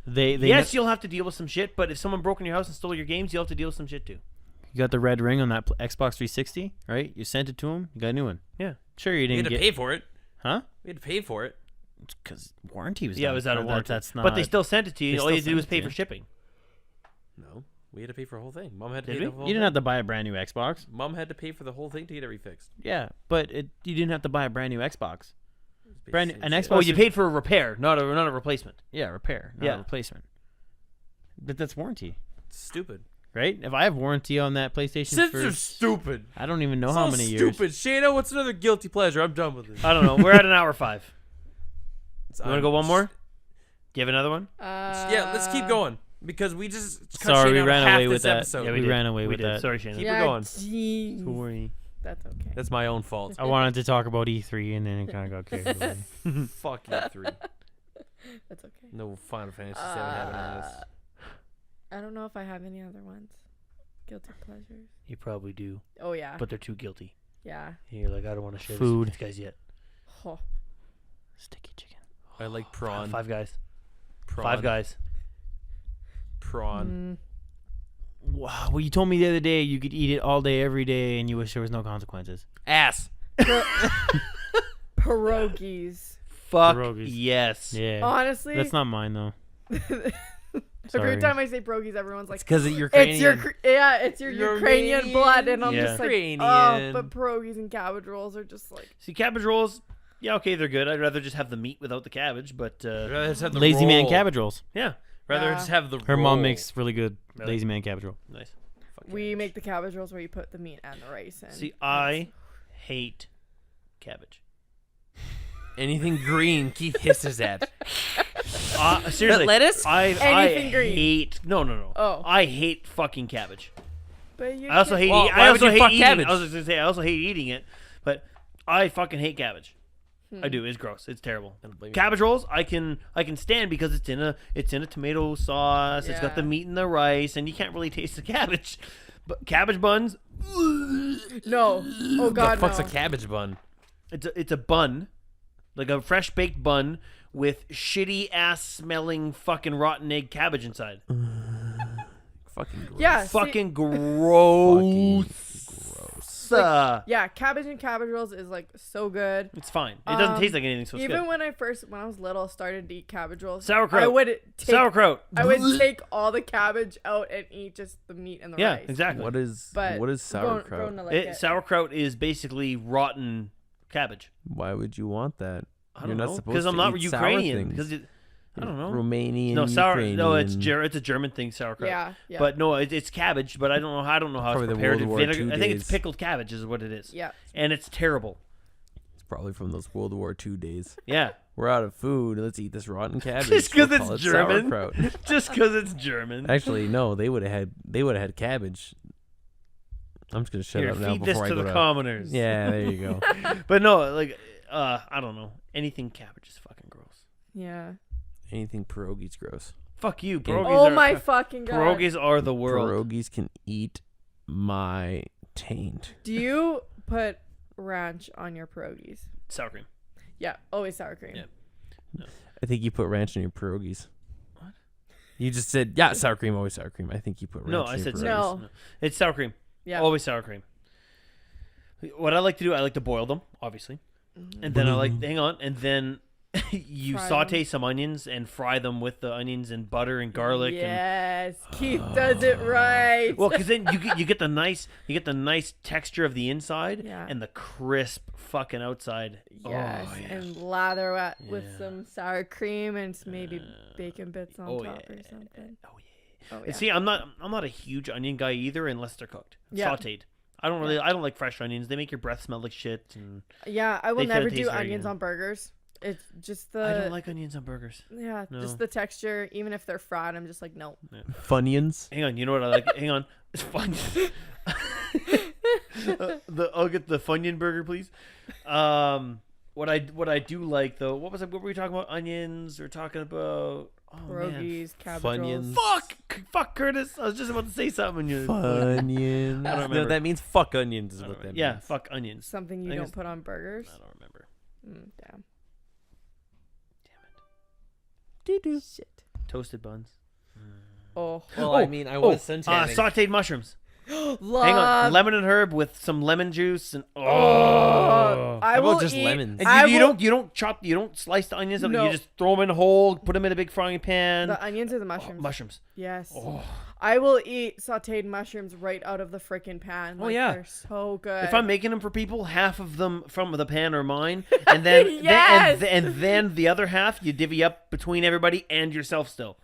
They Yes, you'll have to deal with some shit, but if someone broke in your house and stole your games, you'll have to deal with some shit too. You got the red ring on that Xbox 360, right? You sent it to him. You got a new one. Yeah. Sure, you We didn't had to get. pay for it. Huh? We had to pay for it. Because warranty was. Yeah, it done. was out of Or warranty. That's not. But they still sent it to they you. All still you had to do was sent it pay to for you. shipping. No, we had to pay for the whole thing. Mom had to Did pay we? the whole You didn't thing. have to buy a brand new Xbox. Mom had to pay for the whole thing to get it refixed. Yeah, but you didn't have to buy a brand new Xbox. Brand Same an shit. Xbox. Oh, you paid for a repair, not a replacement. Yeah, repair, not Yeah. a replacement. But that's warranty, Stupid. right? If I have warranty on that PlayStation Since for, you're stupid. I don't even know It's how all many years. stupid. Shayna, what's another guilty pleasure? I'm done with it. I don't know. We're at an hour 5. You want to go one more? Do you have another one? Yeah, let's keep going because we just cut Sorry, Shayna we out ran half away with this that. episode. Yeah, we did. ran away with did. that. Sorry, Shayna. Keep yeah, it going. Geez. Sorry. That's okay. That's my own fault. I wanted to talk about E3 and then it kind of got carried away. Fuck you, 3. That's okay. No Final Fantasy 7 having us. I don't know if I have any other ones. Guilty pleasures. You probably do, Oh yeah. but they're too guilty. Yeah. And you're like, I don't want to share Food. this with these guys yet. Oh. Sticky chicken. I like prawn. Five Guys. prawn. 5 Guys. Prawn. Wow. Well, you told me the other day you could eat it all day, every day, and you wish there was no consequences. Ass. Pierogies. Fuck Pierogies. yes. Yeah. Honestly, That's not mine though. Sorry. every time I say pierogies, everyone's like, It's because you're it's Ukrainian. it's your Ukrainian blood, and I'm Yeah. just like, oh, Ukrainian. but pierogies and cabbage rolls are just like, See, cabbage rolls, yeah, okay, they're good. I'd rather just have the meat without the cabbage, but Rather just have the Lazy man roll. cabbage rolls. yeah, Rather Yeah. just have the Her mom roll. makes really good Really? lazy man cabbage roll. nice. Fuck we cabbage. make the cabbage rolls where you put the meat and the rice in. See, I hate cabbage. anything green. Keith hisses at. Seriously, lettuce? I Anything green. hate. No. Oh. I hate fucking cabbage. But you I also can't- hate. Well, I why would also you hate fuck eating. cabbage? I was just gonna say I also hate eating it, but I fucking hate cabbage. I do. It's gross. It's terrible. Cabbage rolls, I can stand because it's in a tomato sauce. It's got the Yeah. meat and the rice, and you can't really taste the cabbage. But cabbage buns, No. Oh God, the fuck's no. a cabbage bun? it's a bun, like a fresh baked bun with shitty ass smelling fucking rotten egg cabbage inside. Fucking gross. Yeah. see- Fucking gross. yeah, cabbage and cabbage rolls is like so good. It's fine. It doesn't taste like anything, so it's Even good. when I was little, started to eat cabbage rolls. Sauerkraut. I would take, Sauerkraut. I would take all the cabbage out and eat just the meat and the Yeah, rice. exactly. What is But sauerkraut? grown to like it. Sauerkraut is basically rotten cabbage. Why would you want that? I don't You're not know supposed because I'm to not eat Ukrainian. sour Because things. I don't know. Romanian. No, Ukrainian. No, it's a German thing, sauerkraut. Yeah. But no, it's cabbage. But I don't know how Probably it's the prepared. World War Vinegar- II I think it's days. pickled cabbage is what it is. Yeah. And it's terrible. It's probably from those World War II days. Yeah. We're out of food. Let's eat this rotten cabbage. Just 'cause We'll it's call it German? sauerkraut. Just because it's German. Actually, no. They would have had cabbage. I'm just gonna shut Here, up now feed this before I to go the to. commoners. Yeah, there you go. But no, like, I don't know. Anything cabbage is fucking gross. Yeah. Anything pierogies gross. Fuck you. Yeah. Pierogies Oh are, my fucking God. pierogies are the world. Pierogies can eat my taint. Do you put ranch on your pierogies? Sour cream. Yeah, always sour cream. Yeah. I think you put ranch in your pierogies. What? You just said yeah, sour cream, always sour cream. I think you put ranch. No, in I your said pierogies. sour. No. It's sour cream. Yeah. Always sour cream. What I like to do, I like to boil them, obviously, and then I like hang on, and then you Fry saute them. some onions and fry them with the onions and butter and garlic. Yes, Keith does it right. And, well, because then you get the nice texture of the inside Yeah. and the crisp fucking outside. Yes, Oh, yeah. and lather it with Yeah. some sour cream and maybe bacon bits on Oh, top yeah. or something. Oh yeah. Oh yeah. And see, I'm not a huge onion guy either, unless they're cooked, Yeah. sautéed. I don't like fresh onions. They make your breath smell like shit. And Yeah, I will They kinda never do taste very onions good. on burgers. It's just the I don't like onions on burgers. yeah, No. just the texture. Even if they're fried, I'm just like no. Funyuns. Hang on, you know what I like? Hang on, it's fun. I'll get the Funyun burger, please. What I do like though, what were we talking about? Onions? We're talking about Pierogies, cabbage Funyuns. rolls. Fuck, Curtis. I was just about to say something. And you, Onions. I don't No, remember. that means fuck onions. Is what that means. Yeah, fuck onions. Something I you think don't it's- put on burgers. I don't remember. Damn. Damn it. Shit. Toasted buns. Oh. Well, I mean, I was suntanning. Sauteed mushrooms. Love. Hang on, lemon and herb with some lemon juice and I How about will just eat, lemons? And I you will- don't slice the onions up. No. You just throw them in whole, put them in a big frying pan. The onions or the mushrooms? Mushrooms. Yes. Oh. I will eat sauteed mushrooms right out of the freaking pan. Oh, Like, yeah. They're so good. If I'm making them for people, half of them from the pan are mine, and then Yes! and then the other half you divvy up between everybody and yourself still.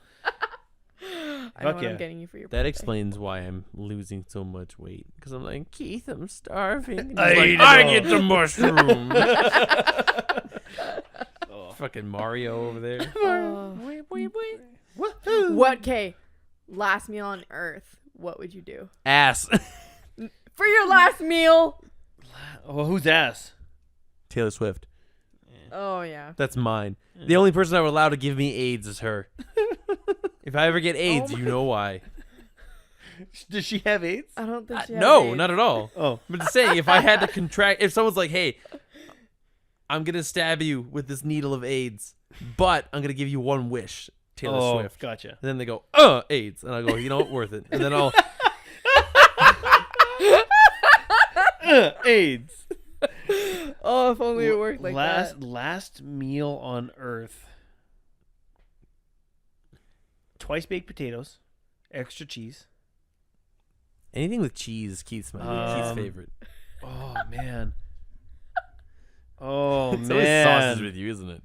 I know Fuck what yeah. I'm getting you for your That birthday. explains why I'm losing so much weight. Because I'm like, Keith, I'm starving. And he's I like, eat it I all." get the mushroom. Fucking Mario over there. Oh. Woohoo! What? Okay. Last meal on Earth. What would you do Ass. for your last meal? Oh, who's ass? Taylor Swift. Oh yeah. That's mine. The only person I would allow to give me AIDS is her. If I ever get AIDS, you know why. Does she have AIDS? I don't think she has No, AIDS. not at all. Oh, But just saying, if I had to contract, if someone's like, hey, I'm going to stab you with this needle of AIDS, but I'm going to give you one wish, Taylor Swift. Gotcha. And then they go, AIDS. And I go, you know what, worth it. And then I'll, AIDS. Oh, if only it worked like that. Last meal on Earth. Twice baked potatoes, extra cheese. anything with cheese, Keith's Keith's favorite. Oh man. Oh It's always man. sausage with you, isn't it?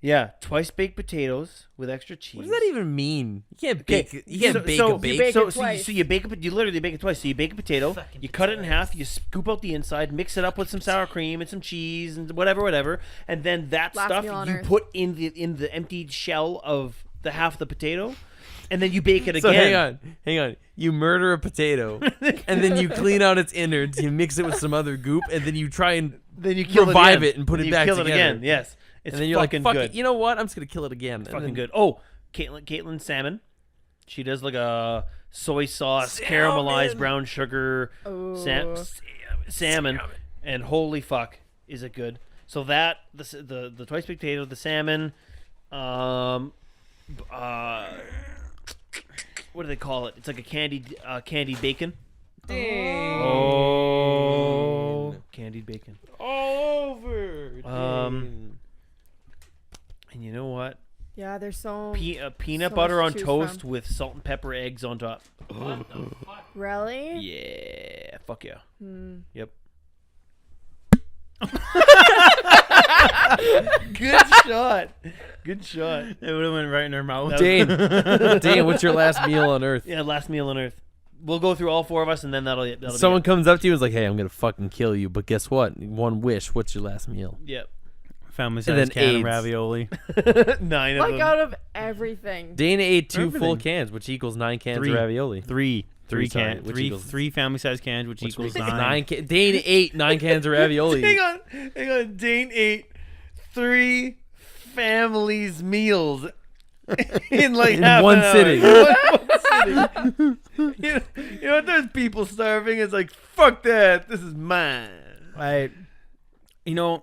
Yeah, twice baked potatoes with extra cheese. What does that even mean? You can't Okay, bake. You can't so- bake so a bake. you bake so, it so, twice. so you bake it. You literally bake it twice. So you bake a potato, Fucking you cut it in half, you scoop out the inside, mix it up with some sour cream and some cheese and whatever, and then that Last stuff meal on you Earth. put in the emptied shell of the half of the potato, and then you bake it So again. hang on. You murder a potato, and then you clean out its innards. You mix it with some other goop, and then you try and Then you kill revive it, it and put it you back kill together. it again. Yes, it's and then you're like, fucking "Fuck good. it! You know what? I'm just gonna kill it again." Fucking good. Oh, Caitlin salmon. She does like a soy sauce, caramelized brown sugar Oh. salmon, and holy fuck, is it good? So that the twice baked potato, the salmon, what do they call it? It's like a candied bacon. Oh, candied bacon. All over. And you know what? Yeah, there's so Peanut so butter much on to choose toast from. with salt and pepper eggs on top. Really. Yeah, fuck yeah. Yep. Good shot. Good shot. It would have went right in her mouth. Dane, Dane, what's your last meal on Earth? Yeah, last meal on Earth. We'll go through all four of us, and then that'll be Someone it. comes up to you and is like, "Hey, I'm gonna fucking kill you," but guess what? One wish. What's your last meal? Yep. Family And then size can of AIDS. ravioli. 9 of Like them. out of everything. Dana ate 2 full Everything. cans, which equals 9 cans Three. of ravioli. Three sorry, can which three equals- three family size cans, which equals Makes 9. Dana ate 9 cans of ravioli. Hang on. Dane ate 3 families' meals in like In half one an hour. sitting. One sitting. You know what? There's people starving. It's like, fuck that. This is mine. You know,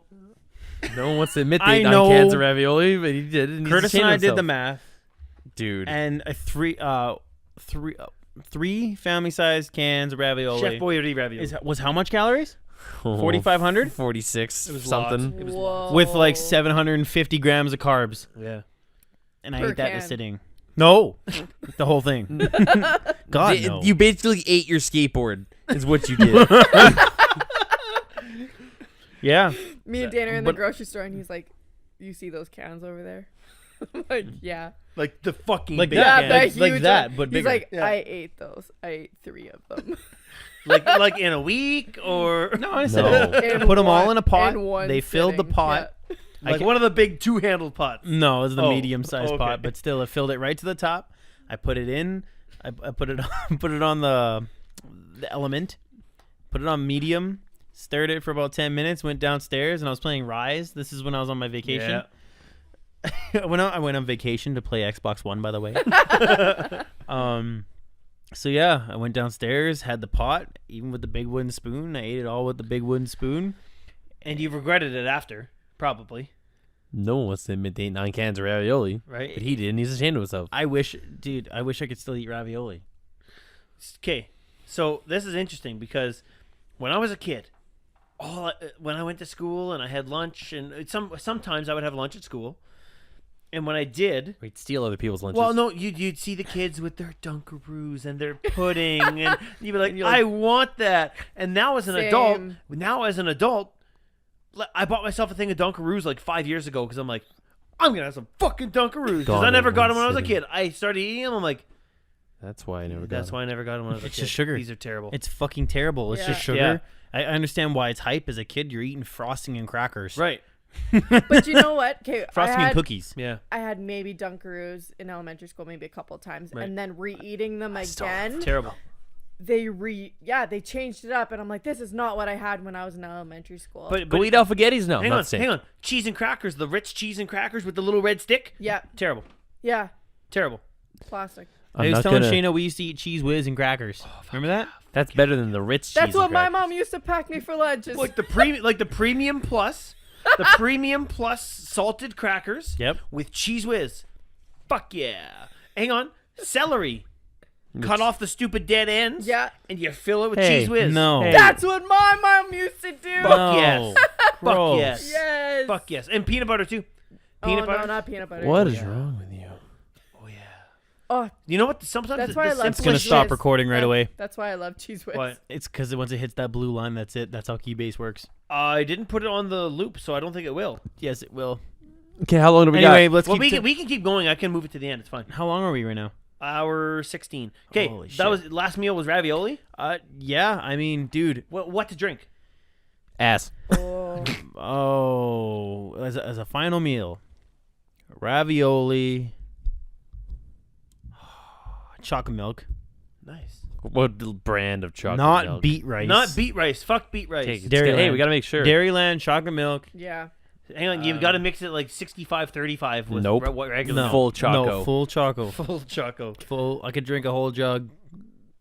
No one wants to admit I they ate 9 know- cans of ravioli, but he did. And he's Curtis and ashamed I of did the himself. math, Dude. and three family size cans of ravioli Chef BOIIII ravioli. was how much calories? Oh, 4,500? 46 It was something. lots. It was Whoa. With like 750 grams of carbs, Yeah. and I Per ate that in a can. sitting. No, the whole thing. God no. You basically ate your skateboard, is what you did. Yeah, Me and Dana are in the but- grocery store, and he's like, "You see those cans over there?" I'm like, yeah. Like the fucking Like big that, can. they're like huge. that, but He's bigger. like, Yeah. I ate those. I ate 3 of them. like in a week or no, I said No. In put them all one- in a pot. in one They filled the sitting. pot. Yeah. like one of the big 2-handled pots. No, it was the Oh, medium-sized okay. pot, but still, it filled it right to the top. I put it in. I put it put it on the element. put it on medium, stirred it for about 10 minutes, went downstairs, and I was playing Rise. This is when I was on my vacation. I went on vacation to play Xbox One, by the way. So yeah, I went downstairs, had the pot, even with the big wooden spoon. I ate it all with the big wooden spoon. And you regretted it after, probably. No one wants to admit they ate 9 cans of ravioli. Right. But he did, and he's ashamed of himself. I wish I could still eat ravioli. Okay, so this is interesting because when I was a kid, when I went to school and I had lunch, and sometimes I would have lunch at school, and when I did, Wait, steal other people's lunches. well, no, you'd see the kids with their Dunkaroos and their pudding, and you'd be like, I want that. And now as an adult, I bought myself a thing of Dunkaroos like 5 years ago because I'm like, I'm gonna have some fucking Dunkaroos because I never got them when I was a kid. I started eating them. I'm like, That's why I never got that's why I never got them when I was a kid. It's just sugar. These are terrible. It's fucking terrible. It's Yeah. just sugar. Yeah. I understand why it's hype. As a kid, you're eating frosting and crackers. Right. But you know what? Okay, Frosting and cookies. Yeah. I had maybe Dunkaroos in elementary school, maybe a couple of times, Right. and then re-eating them again. Terrible. They changed it up, and I'm like, this is not what I had when I was in elementary school. But Go eat alphagettis now. hang Not on, saying. hang on. Cheese and crackers, the Ritz cheese and crackers with the little red stick. yeah, Terrible. yeah, Terrible. plastic. I I'm was not telling gonna- Shaina we used to eat cheese whiz and crackers. Remember that? That's better than the Ritz cheese. That's what and my crackers. mom used to pack me for lunch. Like the premium plus, the premium plus salted crackers. Yep. With cheese whiz. Fuck yeah. Hang on. Celery. Cut off the stupid dead ends. Yeah. And you fill it with Hey, cheese whiz. No. Hey. That's what my mom used to do. Fuck No. yes. Fuck Gross. yes. Yes. Fuck yes. And peanut butter too. Oh, Peanut butter. no, not peanut butter. What is wrong with you? Oh yeah. Oh, You know what? Sometimes that's why I love It's gonna cheese stop whiz. recording right away. That's why I love cheese whiz. What? It's because once it hits that blue line, that's it. That's how Keybase works. I didn't put it on the loop, so I don't think it will. Yes, it will. Okay, how long do we Anyway, got? let's Well, keep. we can keep going. I can move it to the end. It's fine. How long are we right now? Hour 16. Okay, Holy that shit. was last meal was ravioli. Yeah. I mean, dude. What to drink? Ass. Oh, Oh, as a final meal, ravioli, chocolate milk, Nice. What brand of chocolate not milk? beet rice, Not beet rice. Fuck beet rice. Okay, Dairyland. hey, we gotta make sure. Dairyland chocolate milk. yeah. Hang on, you've got to mix it like 65-35 with Nope. regular. No, Full choco. No, full choco. Full choco. Full. I could drink a whole jug.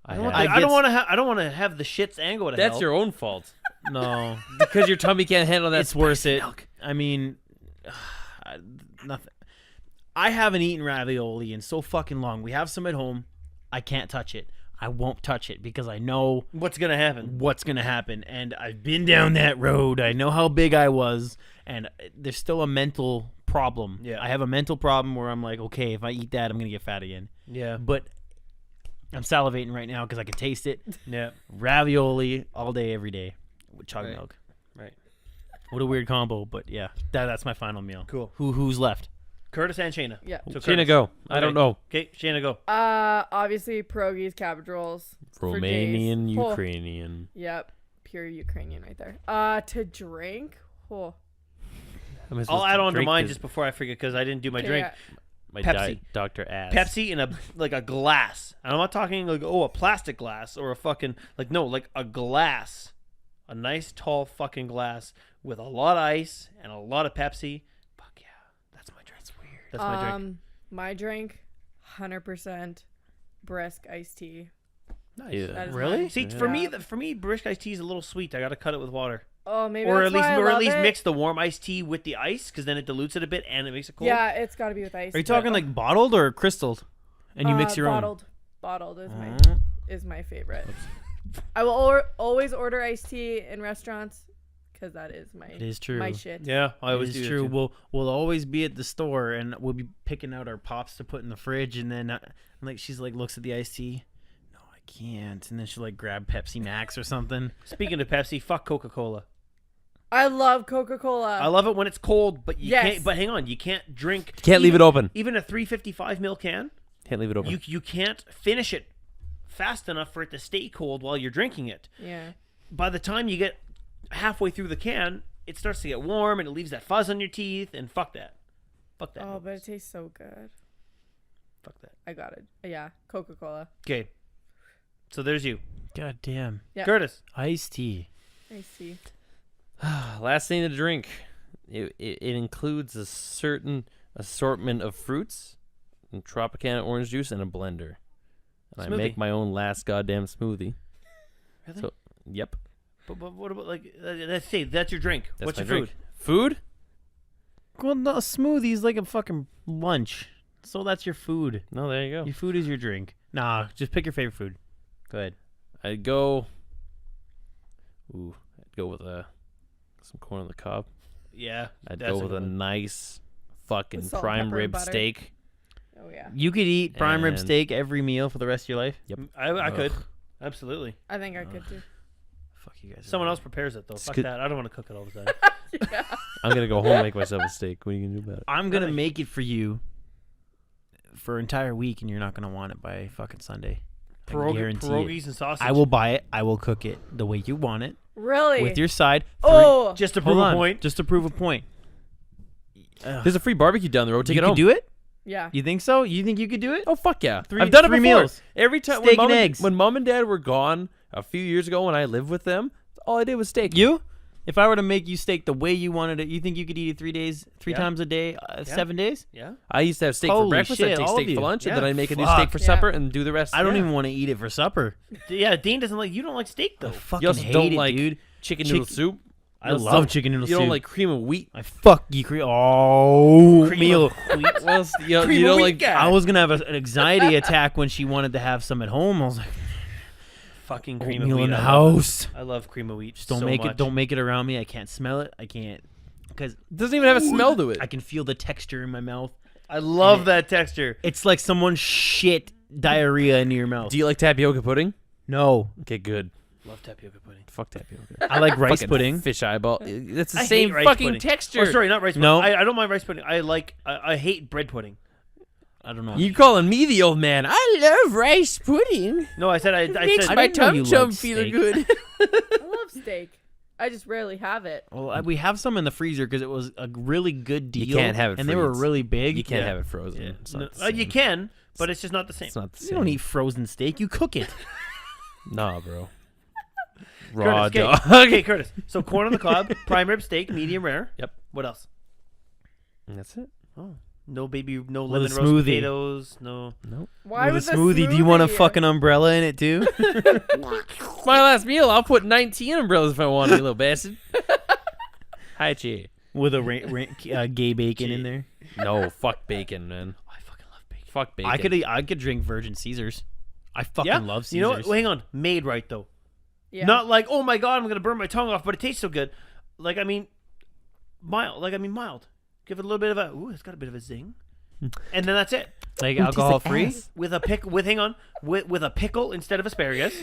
I I have- don't want to. I don't want to have the shits and go to That's hell. your own fault No, because your tummy can't handle that. it's worth it. milk. I mean, nothing. I haven't eaten ravioli in so fucking long. We have some at home. I can't touch it. I won't touch it because I know What's gonna happen? what's gonna happen, and I've been down that road. I know how big I was, and there's still a mental problem. Yeah. I have a mental problem where I'm like, okay, if I eat that, I'm gonna get fat again. Yeah. But I'm salivating right now because I can taste it. Yeah. Ravioli all day, every day with chocolate Right. milk. Right. What a weird combo, but yeah, that's my final meal. Cool. Who's left? Curtis and Shaina. Yeah. So Shaina, go. I don't know. Okay, Shaina, go. Obviously pierogies, cabbage rolls. for days. Romanian, Oh, Ukrainian. Yep. Pure Ukrainian right there. To drink. Oh. Am I I'll supposed add to on to drink mine this- just before I forget because I didn't do my Okay, drink. yeah. my Pepsi. diet Dr. Ass. Pepsi in a glass. And I'm not talking like a plastic glass or a fucking like a glass, a nice tall fucking glass with a lot of ice and a lot of Pepsi. Fuck yeah, that's my drink. That's weird. That's my drink. My drink, 100% brisk iced tea. Nice. That is Really? mine. See, Yeah. for me, brisk iced tea is a little sweet. I gotta cut it with water, Oh, maybe or that's at least why I or at love least it. mix the warm iced tea with the ice because then it dilutes it a bit and it makes it cold. Yeah, it's got to be with ice. Are you talking like bottled or crystalled? And you mix your bottled. own. Bottled is my Uh, is my favorite. I will always order iced tea in restaurants because that is my It is true. my shit. Yeah, I always It do is that true. too. We'll always be at the store and we'll be picking out our pops to put in the fridge, and then she's like looks at the iced tea. No, I can't. And then she'll like grab Pepsi Max or something. Speaking of Pepsi, fuck Coca-Cola. I love Coca-Cola. I love it when it's cold, but you Yes. can't. But hang on, you can't drink. Can't leave it open. Even a 355 ml can, Can't leave it open. you can't finish it fast enough for it to stay cold while you're drinking it. yeah. By the time you get halfway through the can, it starts to get warm and it leaves that fuzz on your teeth. And fuck that. Fuck that. Oh, but it tastes so good. Fuck that. I got it. Yeah, Coca-Cola. Okay. So there's you. God damn. Yeah. Curtis. Iced tea. I see. Last thing to drink. It includes a certain assortment of fruits, and Tropicana orange juice, and a blender. And I make Smoothie. my own last goddamn smoothie. Really? So, yep. But what about like that's your drink? That's What's my your drink. food? Food? Well, no, a smoothie is like a fucking lunch. So that's your food. No, there you go. Your food is your drink. Nah, just pick your favorite food. Go ahead. I'd go. I'd go with some corn on the cob. Yeah. I'd that's go a with good a one. nice fucking With salt, prime pepper, and rib butter. steak. Oh yeah. You could eat prime rib And- steak every meal for the rest of your life. Yep. I could. Ugh. Absolutely. I think I could too. Fuck you guys. Someone else prepares it though. It's Fuck good. that. I don't want to cook it all the time. Yeah. I'm gonna go home and make myself a steak. What are you gonna do about it? I'm gonna Nothing. make it for you for an entire week, and you're not gonna want it by fucking Sunday. I guarantee it. Pierogies and sausage. I will buy it. I will cook it the way you want it Really? with your side. Oh. just to Hold prove a on, point. just to prove a point. There's a free barbecue down the road. Take you it could home. do it. Yeah. You think so? You think you could do it? Oh fuck yeah! Three- I've done it three before. meals. Every time Steak and when eggs. mom and dad were gone a few years ago when I lived with them, all I did was steak. You? If I were to make you steak the way you wanted it, you think you could eat it 3 days, three Yeah. times a day, 7 days? Yeah. I used to have steak for Holy breakfast. shit, I'd take all steak of for you. lunch, and Yeah. then I'd make a new Fuck. steak for Yeah. supper and do the rest. I don't Yeah. even want to eat it for supper. Yeah. Dean doesn't like. You don't like steak I though. fucking You also hate don't it, like dude. chicken noodle Chick- soup. I You love don't- chicken noodle You soup. don't like cream of wheat. I fuck you, oh, Cream meal. of wheat. Well, you Cream don't of wheat like. guy. I was gonna have an anxiety attack when she wanted to have some at home. I was like, Fucking cream of oatmeal wheat. in the I love it. house. I love cream of wheat. Just don't so make much. it. Don't make it around me. I can't smell it. I can't because It doesn't even have a smell to it. I can feel the texture in my mouth. I love that texture. It's like someone shit diarrhea into your mouth. Do you like tapioca pudding? No, Okay, good. Love tapioca pudding. Fuck tapioca. I like rice Fucking pudding. Fish eyeball. That's the I same hate rice fucking pudding. texture. Oh, sorry, not rice pudding. No. I don't mind rice pudding. I hate bread pudding. I don't know. You calling me the old man? I love rice pudding. No, I said I Makes said I my didn't know you tum tum liked feel steak. good. I love steak. I just rarely have it. Well, we have some in the freezer because it was a really good deal. You can't have it and they were freeze. really big. You can't Yeah. have it frozen. Yeah. It's not the No, you same. can, but it's just not the same. It's not the You same. don't eat frozen steak. You cook it. Nah, bro. Raw Curtis, dog. okay, Curtis. So corn on the cob, prime rib steak, medium rare. Yep. What else? And that's it. Oh, no no With a lemon roast smoothie. potatoes. No. Nope. Why With a smoothie. Do you want a fucking umbrella in it too? My last meal. I'll put 19 umbrellas if I want, you little bastard. Hi, Chi. With a gay bacon in there. No, fuck bacon, man. I fucking love bacon. Fuck bacon. I could drink Virgin Caesars. I fucking Yeah, love Caesars. you know what? Well, hang on, made right though. Yeah. Not like, oh my god, I'm gonna burn my tongue off, but it tastes so good. Like I mean, mild. Mild. Give it a little bit of a. Ooh, it's got a bit of a zing. And then that's it. Like alcohol free. With a pick. With hang on. With a pickle instead of asparagus.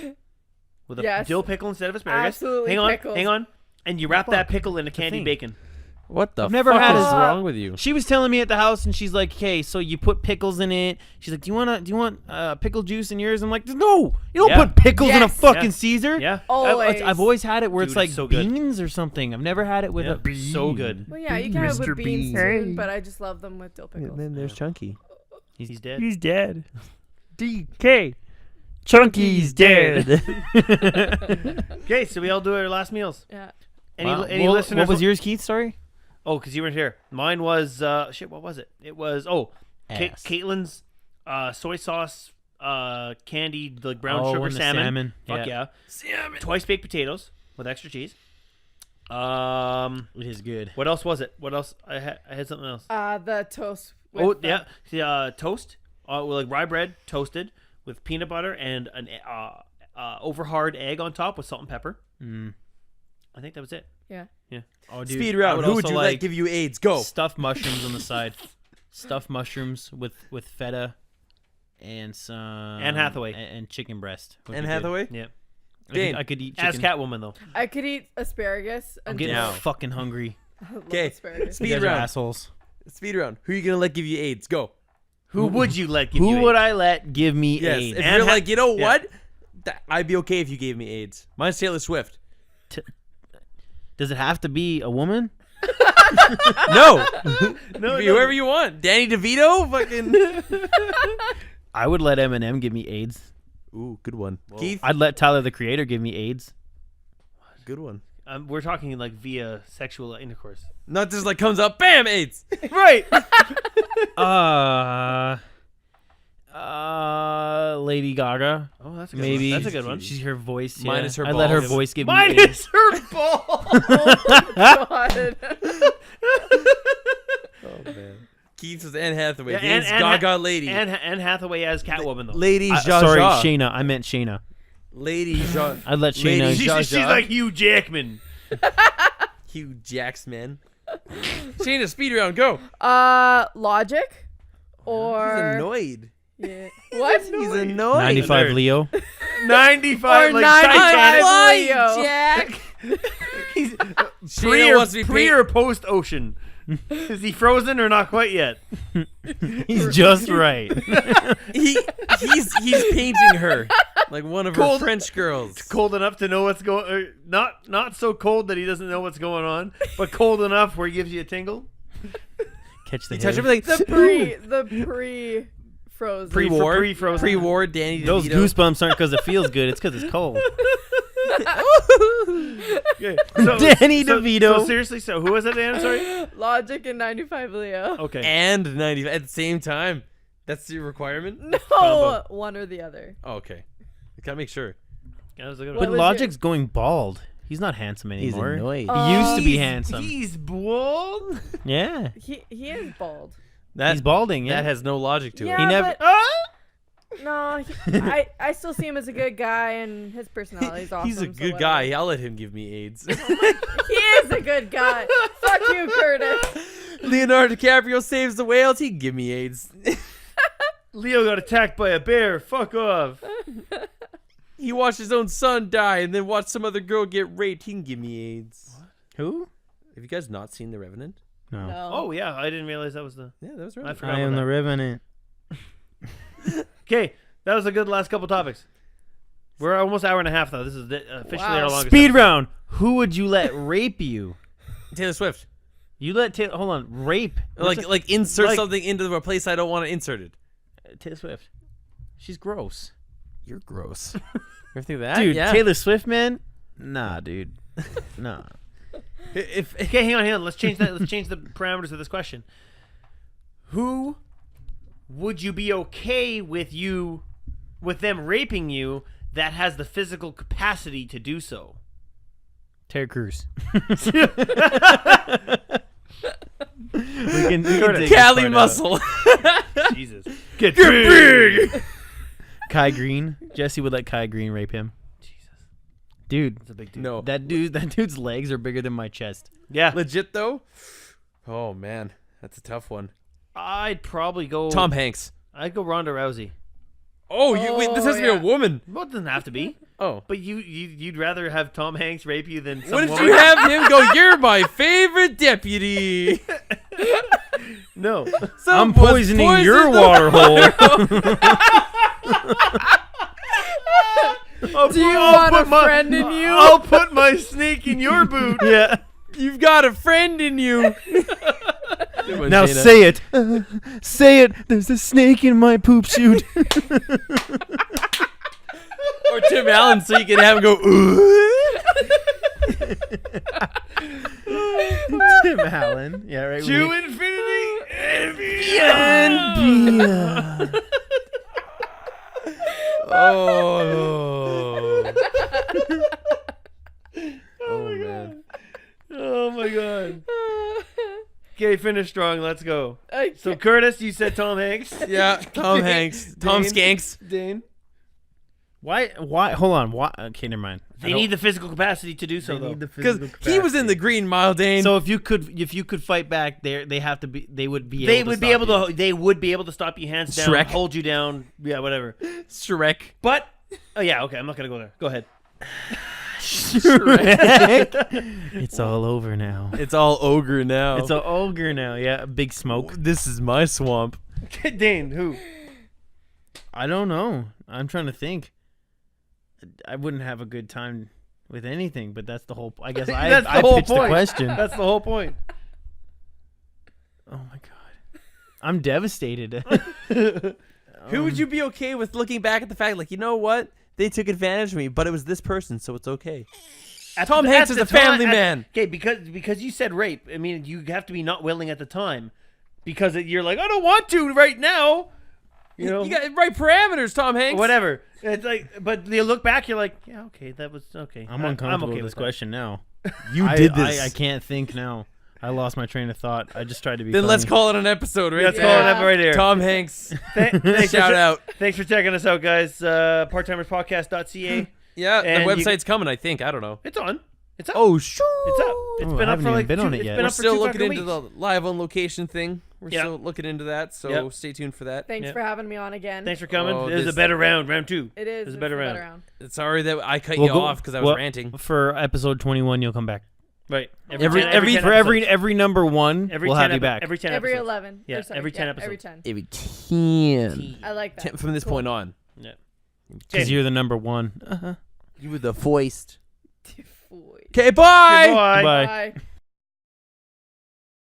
With a Yes. dill pickle instead of asparagus. Absolutely Hang on. pickles. Hang on. And you wrap that pickle in a candy thing. bacon. What the I've never fuck had is it. wrong with you? She was telling me at the house, and she's like, "Okay, so you put pickles in it." She's like, "Do you want pickle juice in yours?" I'm like, "No, you don't Yeah. put pickles in a Yes. fucking Yeah. Caesar." Yeah. Always. I've always had it where it's Dude, like it's so good. beans or something. I've never had it with Yeah, a bean. so good. Well, yeah, you can have it Mr. with beans Bean. too, but I just love them with dill pickles. then there's Chunky. He's dead. He's dead. DK. Chunky's dead. Okay, so we all do our last meals. Yeah. Any Wow. any Well, listeners? what was yours, Keith? Sorry. Oh, because you weren't here. Mine was shit. What was it? It was Ass. Caitlin's soy sauce candied like brown Oh, sugar and the salmon. salmon. Fuck Yeah. yeah. Twice baked potatoes with extra cheese. It is good. What else was it? What else? I had something else. The toast. With Oh the- yeah, toast. With like rye bread toasted with peanut butter and an over hard egg on top with salt and pepper. Mm. I think that was it. Yeah. Oh, dude, Speed I round. would Who would also you let give you AIDS? Go. stuffed mushrooms on the side. Stuffed mushrooms with feta and some Anne Hathaway. and chicken breast. would Anne be good. Hathaway. Yeah. I could eat As chicken. Catwoman though. I could eat asparagus. I'm getting Now. fucking hungry. I love Okay. asparagus. You Speed guys are round. assholes. Speed round. Who are you gonna let give you AIDS? Go. Who would you let give Who you would AIDS? I let give me Yes. AIDS? If Anne you're Ha- like, you know yeah. what? I'd be okay if you gave me AIDS. Mine's Taylor Swift. Does it have to be a woman? No. No, Be whoever you want. Danny DeVito. Fucking. I would let Eminem give me AIDS. Ooh, good one. Whoa. Keith, I'd let Tyler the Creator give me AIDS. good one. We're talking like via sexual intercourse. Not just like comes up, bam, AIDS. Right. Lady Gaga. Oh, that's a good Maybe. one. That's a good one. She's her voice. Yeah. Minus her I let her balls. voice give me Mine AIDS. is her ball. God. Oh man. Keith was Anne Hathaway. Yeah, Dane's Anne Gaga lady. Anne Hathaway as Catwoman though. Lady Zsa Sorry, Zsa. Shaina. I meant Shaina. Lady Zsa. I'd let Lady Shaina. Zsa- She's like Hugh Jackman. Hugh Jacksman. Shaina, speed round, go. Logic, or He's annoyed. yeah. What? He's annoyed. 95 Nerd. Leo. 95 Or like 95 Titanic. Leo. Jack. He's Shaina wants to be pre or post ocean. Is he frozen or not quite yet? He's just right. He's painting her like one of her Cold- French girls. Cold enough to know what's going. Not so cold that he doesn't know what's going on, but cold enough where he gives you a tingle. Catch the You touch hair. everything. The pre-frozen. Pre-war, pre-frozen. pre-war. Danny Those DeVito. goosebumps aren't because it feels good. It's because it's cold. Okay. Danny DeVito. So seriously, so who was it, Dan? Sorry. Logic and 95 Leo. Okay. And 90 at the same time. That's your requirement. No, Combo. one or the other. Oh, okay. I gotta make sure. That was a good What But one. was Logic's going bald. He's not handsome anymore. annoyed. He used to be He's- handsome. He's bald. Yeah. He is bald. He's balding. Yeah. That has no logic to Yeah, it. He never- but no, I still see him as a good guy, and his personality is awesome. He's a so good whatever. guy. I'll let him give me AIDS. He is a good guy. Fuck you, Curtis. Leonardo DiCaprio saves the whales. He can give me AIDS. Leo got attacked by a bear. Fuck off. He watched his own son die and then watched some other girl get raped. He can give me AIDS. Who? Have you guys not seen The Revenant? No. No. Oh yeah, I didn't realize that was the. Yeah, that was I right. forgot I am about the Revenant. Okay, that was a good last couple topics. We're almost an hour and a half though. This is officially Wow. our longest. Speed episode. round. Who would you let rape you? Taylor Swift. You let Taylor. Hold on. Rape. Like insert like- something into a place I don't want it inserted. Taylor Swift. She's gross. You're gross. You ever think of that? Dude, yeah. Taylor Swift, man? Nah, dude. Nah. If okay, hang on. Let's change that. Let's change the parameters of this question. Who would you be okay with them raping you that has the physical capacity to do so? Terry Crews. we can take this Cali part muscle. Jesus, get big. Kai Green. Jesse would let Kai Green rape him. Jesus, Dude, that's a big dude. No. that dude's legs are bigger than my chest. Yeah, Legit though? Oh man, that's a tough one. I'd probably go Tom Hanks. I'd go Ronda Rousey. Oh, wait, this has to be yeah. a woman. Well, it doesn't have to be. Oh. But you'd rather have Tom Hanks rape you than some What if woman? you have him go, you're my favorite deputy? No. I'm poisoning your water hole. Do you want a friend in you? I'll put my snake in your boot. Yeah. You've got a friend in you. Now say it. Say it. There's a snake in my poop chute. Or Tim Allen, so you can have him go, ooh. Tim Allen. Yeah, right. To infinity and And beyond. beyond. Oh. Oh, man. Oh my god. Okay, finish strong. Let's go. I So can't- Curtis, you said Tom Hanks. Yeah, Tom Hanks. Tom Dane? Skanks. Dane. Why? Hold on. Why? Okay, never mind. They need the physical capacity to do so, though. Because he was in the Green Mile, Dane. So if you could fight back, they have to be. They would be. They able would to be stop able you. to. They would be able to stop you hands down, Shrek. hold you down. Yeah, whatever. Shrek. But oh yeah, okay. I'm not gonna go there. Go ahead. It's all over now. It's all ogre now. It's all ogre now. Yeah, big smoke. This is my swamp. Dane, who? I don't know. I'm trying to think. I wouldn't have a good time with anything, but that's the whole. I guess That's the I whole pitched the point. question. That's the whole point. Oh my god, I'm devastated. Who would you be okay with looking back at the fact, like, you know what? They took advantage of me, but it was this person, so it's okay. Tom Hanks is a family man. Okay, because you said rape. I mean, you have to be not willing at the time, because you're like, I don't want to right now. You know, You got right parameters, Tom Hanks. whatever. It's like, but you look back, you're like, yeah, okay, that was okay. I'm uncomfortable okay with this that. question now. You I- did this. I can't think now. I lost my train of thought. I just tried to be Then funny. let's call it an episode, right? Let's there. call it up right here. Tom Hanks. Thanks Shout for, out. Thanks for checking us out, guys. Parttimerspodcast.ca. Yeah, And the you website's coming, I think. I don't know. It's on. It's up. Oh, shoot. It's up. It's Oh, I been up haven't for even like been on two- it it's yet. been We're up for still 2 looking fucking into weeks. the live on location thing. We're Yeah. still looking into that, so Yep. stay tuned for that. Thanks Yeah. for having me on again. Thanks for coming. Oh, It was this- a better round. Round 2. It is. It's a It's better round. Sorry that I cut We'll you go- off because I was well, ranting. For episode 21, you'll come back. Right. Every 10 every 10 for episodes. every number one, Every we'll 10 have you epi- back. Every 10 Every episodes. 11. Yeah, Or sorry, every 10 Every episodes. 10. Every 10. I like that. From this Cool. point on. Yeah. Because you're the number one. You were the voiced. Void. Okay, bye. Goodbye. Bye. Bye.